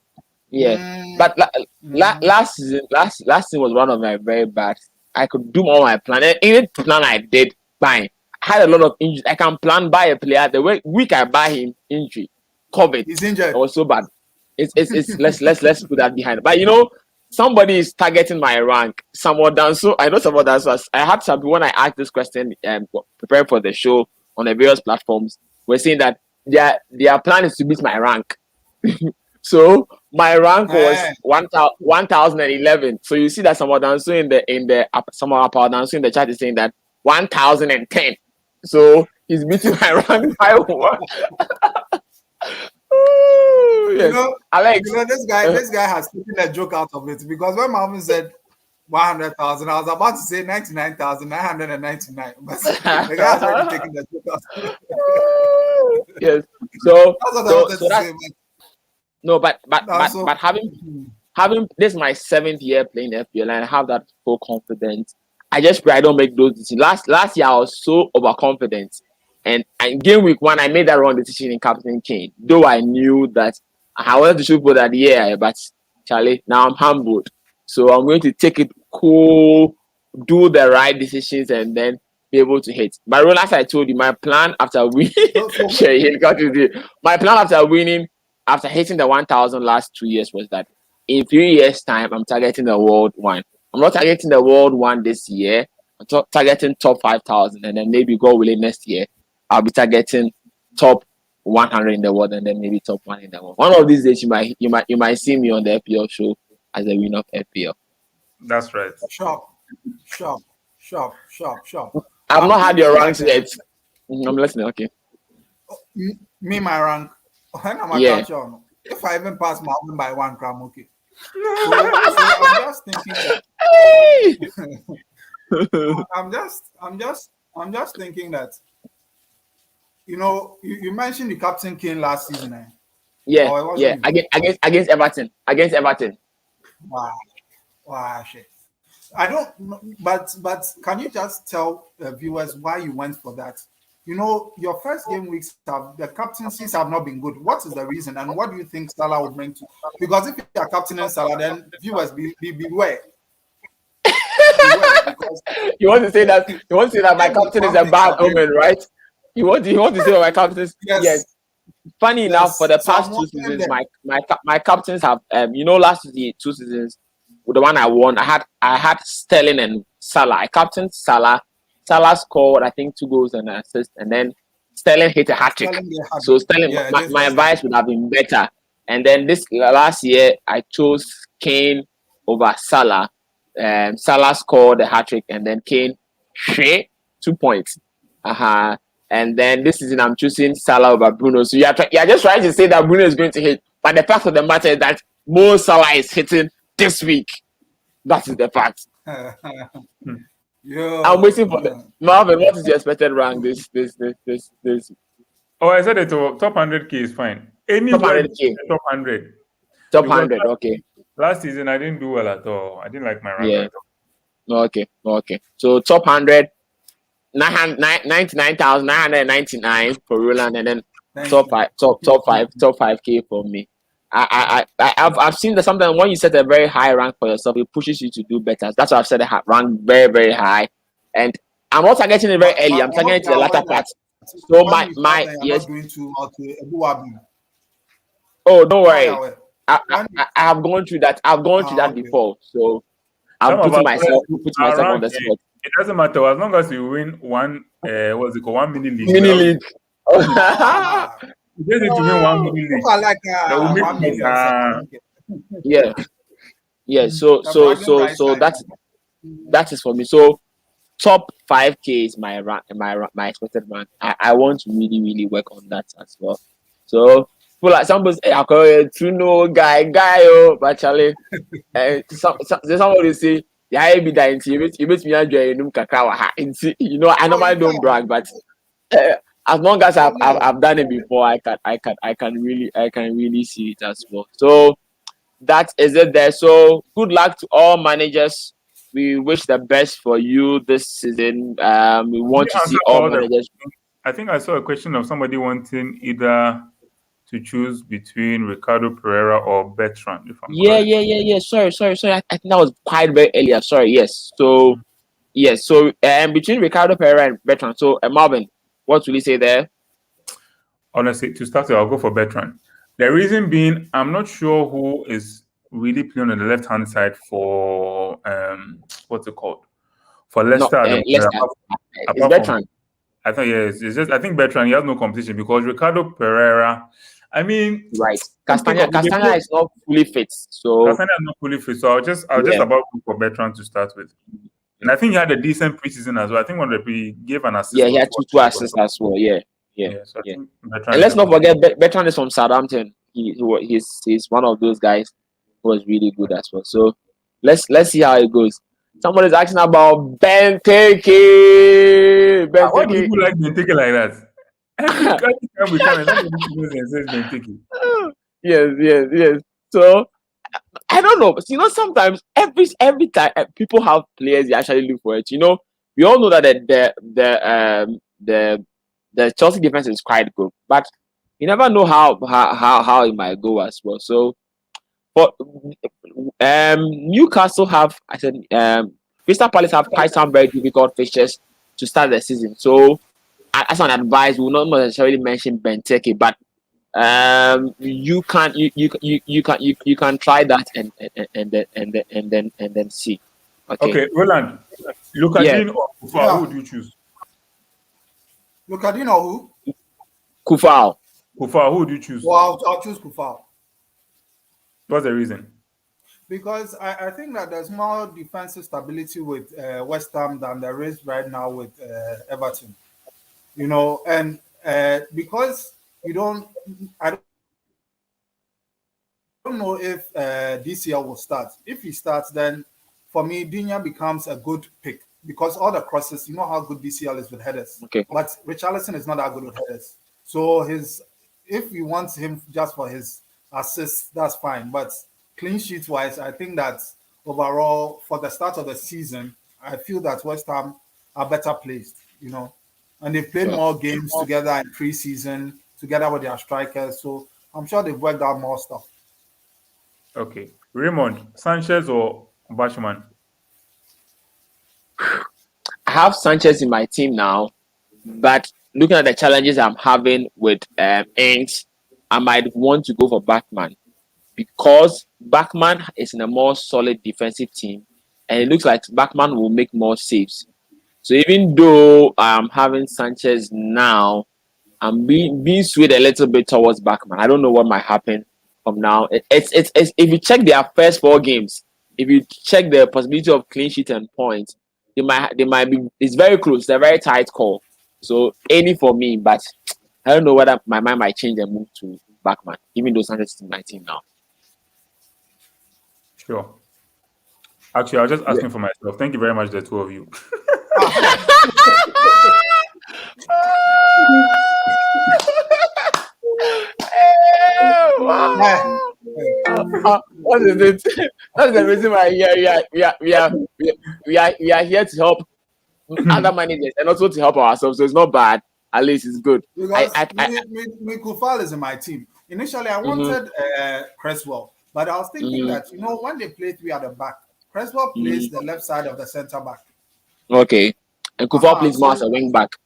Yeah, but last season was one of my very bad. I could do all my plan. Any plan I did, fine. I had a lot of injuries. I can plan buy a player. The week I buy him, injury, COVID. He's injured. It was so bad. It's let's put that behind. But somebody is targeting my rank. Someone done so. I know someone done so. I had some when I asked this question preparing for the show on the various platforms. We're saying that their plan is to beat my rank. So my rank was 1,011. So you see that someone done so in the chat is saying that 1,010. So He's beating my rank by 1. Ooh, yes. Alex. This guy has taken a joke out of it, because when Marvin said 100,000, I was about to say 99,999, but the guy has already taken the joke out of it. Yes. So having this is my 7th year playing FPL, and I have that full confidence. I just pray I don't make those decisions. Last year I was so overconfident, and game week 1 I made that wrong decision in Captain Kane. Though I knew that I wanted to shoot for that year, but Charlie, now I'm humbled. So I'm going to take it cool, do the right decisions, and then be able to hit. But Roland, as I told you, my plan after winning, after hitting the 1,000 last 2 years was that in 3 years' time, I'm targeting the World 1. I'm not targeting the World 1 this year. I'm targeting top 5,000, and then maybe God willing next year, I'll be targeting top 100 in the world, and then maybe top 1 in the world. One of these days, you might see me on the FPL show as a winner of FPL. That's right. Sharp. I've not had your ranks yet. I'm listening. Okay. Me, my rank. If I even pass Marvin by 1 gram, okay. So I'm just thinking that. I'm just thinking that. You mentioned the Captain Kane last season, eh? Yeah. Against Everton. Wow, shit. I don't know, but can you just tell viewers why you went for that? Your first game weeks the captaincies have not been good. What is the reason, and what do you think Salah would bring to? Because if you are captaining Salah, then viewers beware. You want to say that my captain is a bad omen, right? You want to say that my captain is yes. Funny enough, for the past 2 seasons, my captains have last 2 seasons, with the one I won, I had Sterling and Salah. I captained Salah. Salah scored, I think, 2 goals and an assist, and then Sterling hit a hat-trick. So Sterling, my advice would have been better. And then this last year, I chose Kane over Salah. Salah scored a hat-trick, and then Kane 2 points. And then this season, I'm choosing Salah over Bruno. So you're just trying to say that Bruno is going to hit, but the fact of the matter is that Mo Salah is hitting this week. That is the fact. I'm waiting for the Marvin. What is your expected rank this? Oh, I said it. Top 100K is fine. Anywhere top 100. Top 100. Okay. Last season I didn't do well at all. I didn't like my rank. Yeah. Okay. So top 100, 99,999 for Roland, and then top 5K for me. I've seen that sometimes when you set a very high rank for yourself, it pushes you to do better. That's why I've set a rank very, very high, and I'm not targeting it very early. I'm targeting it to the latter part. So my yes. Oh, don't worry. I have gone through that. I've gone through that before. So I'm putting myself on the spot. It doesn't matter as long as you win one. What's it called? 1 mini league. Mini league. You just need to win 1 mini league. Yeah. So that is for me. So top 5K is my rank, my expected rank. I want to really, really work on that as well. So people like somebody say, I call it Truno guy, but Charlie, somebody say, yeah, I be dying. You bet me enjoy kakao. I normally don't brag, but as long as I've done it before, I can really see it as well. So that is it there. So good luck to all managers. We wish the best for you this season. We want to see all managers. I think I saw a question of somebody wanting either to choose between Ricardo Pereira or Bertrand. Yeah. Sorry. I think that was quite very earlier. Sorry. Yes. So between Ricardo Pereira and Bertrand. So Marvin, what will you say there? Honestly, to start with, I'll go for Bertrand. The reason being, I'm not sure who is really playing on the left-hand side for what's it called? For Leicester. Leicester. It's Bertrand. I think I think Bertrand, he has no competition because Ricardo Pereira, I mean, right. Castagna is not fully fit. So Castagna is not fully fit. So I'll just about go for Bertrand to start with. And I think he had a decent preseason as well. I think when he gave an assist. Yeah, he or had two two assists as well. Yeah. So I think Bertrand And is let's not definitely- forget Bertrand is from Southampton. He's one of those guys who was really good as well. So let's see how it goes. Somebody's asking about Benteke. Why do Benteke. people like Benteke like that? Every time we come, somebody goes and says Benteke. Yes. So I don't know. But sometimes every time people have players they actually look for it. We all know that the Chelsea defense is quite good, but you never know how it might go as well. So for Newcastle Crystal Palace have quite some very difficult fixtures to start the season. So as an advice, we will not necessarily mention Benteke, but you can try that and then see. Okay, Roland, Lucadine or Kufar, who would you choose? Lucadine or who? Kufar. Kufar, who would you choose? Well, I'll choose Kufar. What's the reason? Because I think that there's more defensive stability with West Ham than there is right now with Everton. And because I don't know if DCL will start. If he starts, then for me, Digne becomes a good pick because all the crosses, you know how good DCL is with headers. Okay. But Richarlison is not that good with headers. So if you want him just for his assists, that's fine. But clean sheet wise, I think that overall for the start of the season, I feel that West Ham are better placed, and they've played more games together in pre-season together with their strikers. So I'm sure they've worked out more stuff. Okay. Raymond, Sanchez or Bashman? I have Sanchez in my team now, but looking at the challenges I'm having with Inks, I might want to go for Bachmann because Bachmann is in a more solid defensive team, and it looks like Bachmann will make more saves. So even though I'm having Sanchez now, I'm being swayed a little bit towards Bachmann. I don't know what might happen from now. It's if you check their first 4 games, if you check the possibility of clean sheet and points, they might be. It's very close. It's a very tight call. So any for me, but I don't know whether my mind might change and move to Bachmann, even though Sanchez is in my team now. Sure. Actually, I was just asking for myself. Thank you very much, the two of you. What is it? That's the reason why we are here to help other managers and also to help ourselves. So it's not bad. At least it's good. Because Kufal is in my team. Initially, I wanted Cresswell, but I was thinking that when they play 3 at the back, Cresswell plays the left side of the centre back. Okay, and Kufal plays more as a wing back.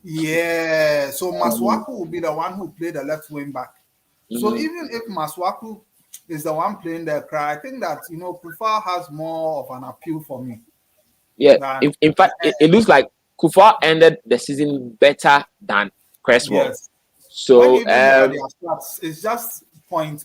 Yeah, so Masuaku will be the one who played the left wing back. So even if Masuaku is the one playing the cry, I think that Kufal has more of an appeal for me. Yeah, in fact, it looks like Kufal ended the season better than Cresswell. Yes. So it's just points.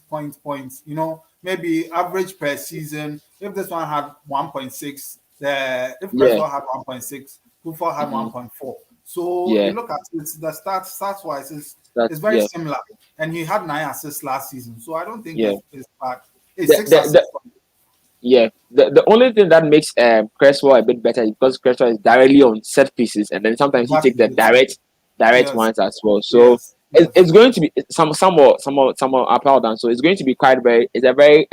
Maybe average per season. If this one had 1.6, if Cresswell had 1.6, Kufal had 1.4. So you look at it, the stats wise, it's very similar. And he had 9 assists last season. So I don't think it's bad. It's 6 assists. The only thing that makes Cresswell a bit better is because Cresswell is directly on set pieces, and then sometimes he takes the direct ones as well. So it's going to be somewhat up or down. So it's going to be it's a very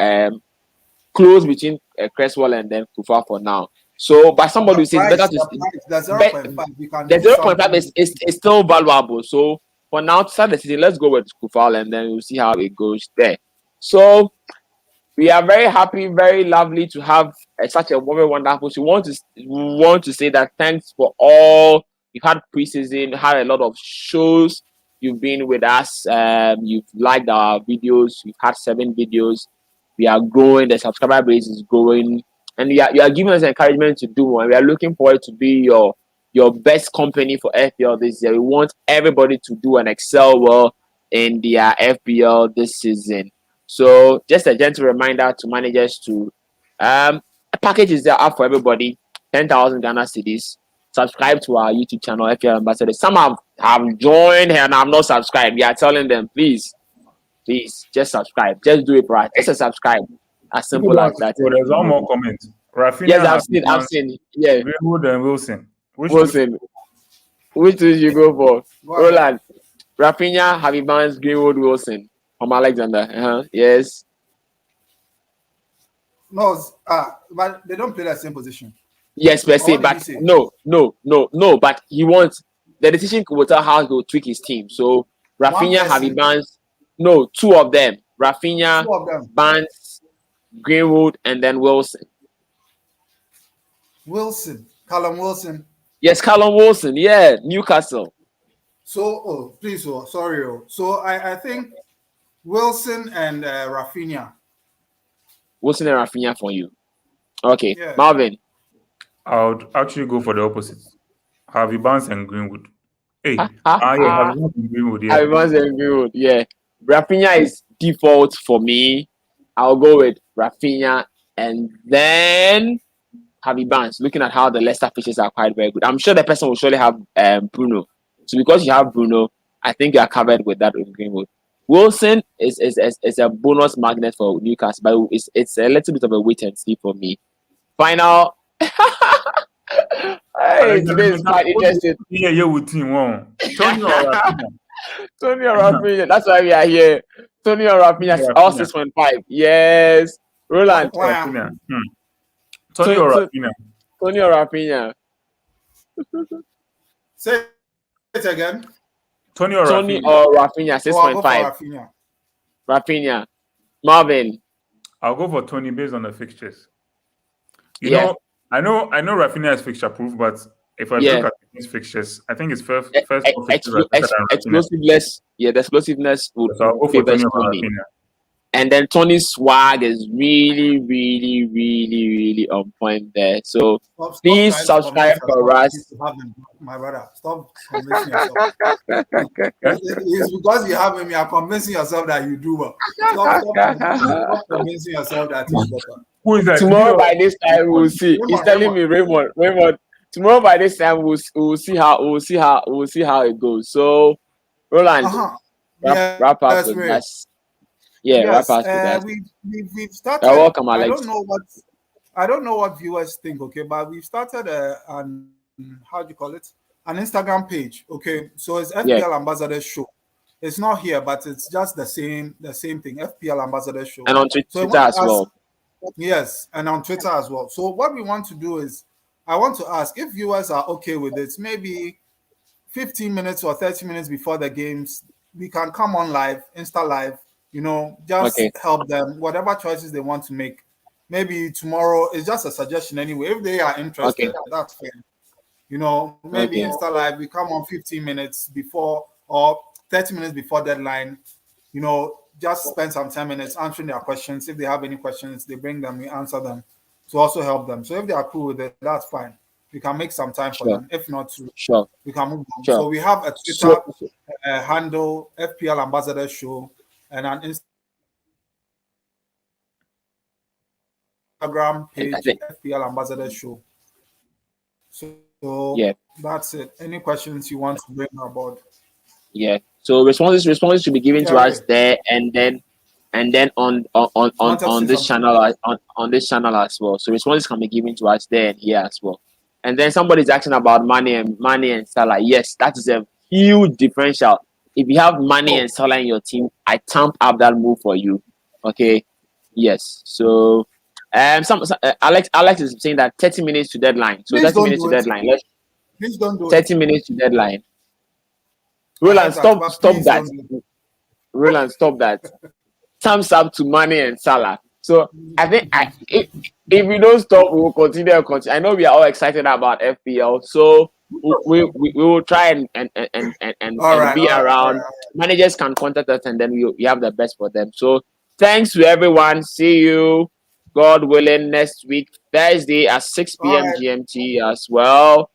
close between Cresswell and then Kufal for now. So, but somebody says better to the 0.5. The 0.5 is still valuable. So for now to start the season, let's go with Kufal and then we'll see how it goes there. So we are very happy, very lovely to have such a very wonderful. So we want to say that thanks for all you've had preseason, had a lot of shows. You've been with us. You've liked our videos. We've had 7 videos. We are growing. The subscriber base is growing, and you are giving us encouragement to do more. We are looking forward to be your best company for FPL this year. We want everybody to do and excel well in their FPL this season. So just a gentle reminder to managers to packages that are up for everybody. 10,000 Ghana cedis. Subscribe to our YouTube channel, FPL Ambassador. Some have joined and I'm not subscribed. We are telling them, please, just subscribe. Just do it right. Just a subscribe. As simple as that. So there's one more comment. Rafinha, yes, I've seen. Yeah. Greenwood and Wilson. Wilson. Which do you go for? Roland. Rafinha, Harvey Barnes, Greenwood, Wilson. From Alexander. Yes. No, but they don't play the same position. Yes, per se, but no. But he wants the decision will tell how he will tweak his team. So Rafinha, Harvey Barnes, no, two of them. Rafinha, Barnes, Greenwood, and then Wilson. Callum Wilson. Yes, Callum Wilson. Yeah, Newcastle. So, sorry. So I think Wilson and Rafinha. Wilson and Rafinha for you. Okay, yeah. Marvin. I would actually go for the opposite. Harvey Barnes and Greenwood. Hey, Harvey Barnes and Greenwood. Yeah. Harvey Barnes and Greenwood. Yeah. Rafinha is default for me. I'll go with Rafinha and then Harvey Barnes. Looking at how the Leicester fixtures are quite very good. I'm sure the person will surely have Bruno. So because you have Bruno, I think you are covered with that with Greenwood. Wilson is a bonus magnet for Newcastle, but it's a little bit of a wait and see for me. Final. Hey, today is quite interesting. Yeah, with team one. Tony or Rafinha. That's why we are here. Tony or Rafinha. All 6.5. Yes. Roland. Tony or Rafinha. Tony or Rafinha. Say it again. Tony or Rafinha. 6.5. Rafinha. Marvin. I'll go for Tony based on the fixtures. You know, I know Rafinha is fixture proof, but if I look at his fixtures, I think it's first explosiveness. Yeah, the explosiveness would favor Tony. And then Tony's swag is really, really, really, really on point there. So please subscribe for us. My brother, stop convincing yourself. It's because you have him, you are convincing yourself that you do well. Stop convincing yourself that it's better. Tomorrow by this time we'll see. He's telling me Raymond. Tomorrow by this time we'll see how it goes. So Roland, wrap up with us. Yeah, wrap up with us. We've started. You're welcome, Alex. I don't know what viewers think, okay, but we've started an how do you call it? An Instagram page, okay. So it's FPL Ambassador Show. It's not here, but it's just the same thing. FPL Ambassador Show. And on Twitter as well. Yes, and on Twitter as well. So what we want to do is, I want to ask if viewers are okay with it. Maybe 15 minutes or 30 minutes before the games, we can come on live, Insta live. You know, just help them whatever choices they want to make. Maybe tomorrow is just a suggestion anyway. If they are interested, that's fine. You know, maybe Insta live. We come on 15 minutes before or 30 minutes before deadline. You know. Just spend some 10 minutes answering their questions. If they have any questions, they bring them, we answer them to also help them. So if they are cool with it, that's fine. We can make some time for them. If not, we can move on. So we have a Twitter handle, FPL Ambassador Show, and an Instagram page, FPL Ambassador Show. So that's it. Any questions you want to bring about? Yeah. So responses should be given to us there, and then on this channel on this channel as well. So responses can be given to us there and here as well. And then somebody's asking about money and Salah. Yes, that is a huge differential. If you have money and Salah in your team, I tamp up that move for you. Okay. Yes. So Alex is saying that 30 minutes to deadline. So 30 minutes to deadline. Please don't do 30 minutes to deadline. Roland, stop that. Roland, stop that. Thumbs up to Mane and Salah. So I think if we don't stop, we will continue. I know we are all excited about FPL, so we will try and be around. Managers can contact us, and then we have the best for them. So thanks to everyone. See you, God willing, next week Thursday at 6 p.m. GMT as well.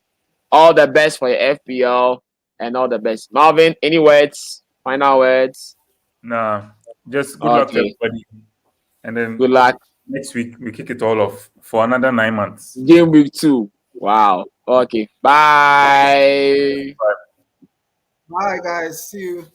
All the best for your FPL. And all the best. Marvin, any words? Final words? Nah, just good luck to everybody. And then good luck. Next week, we kick it all off for another 9 months. Gameweek 2. Wow. Okay. Bye. Bye, guys. See you.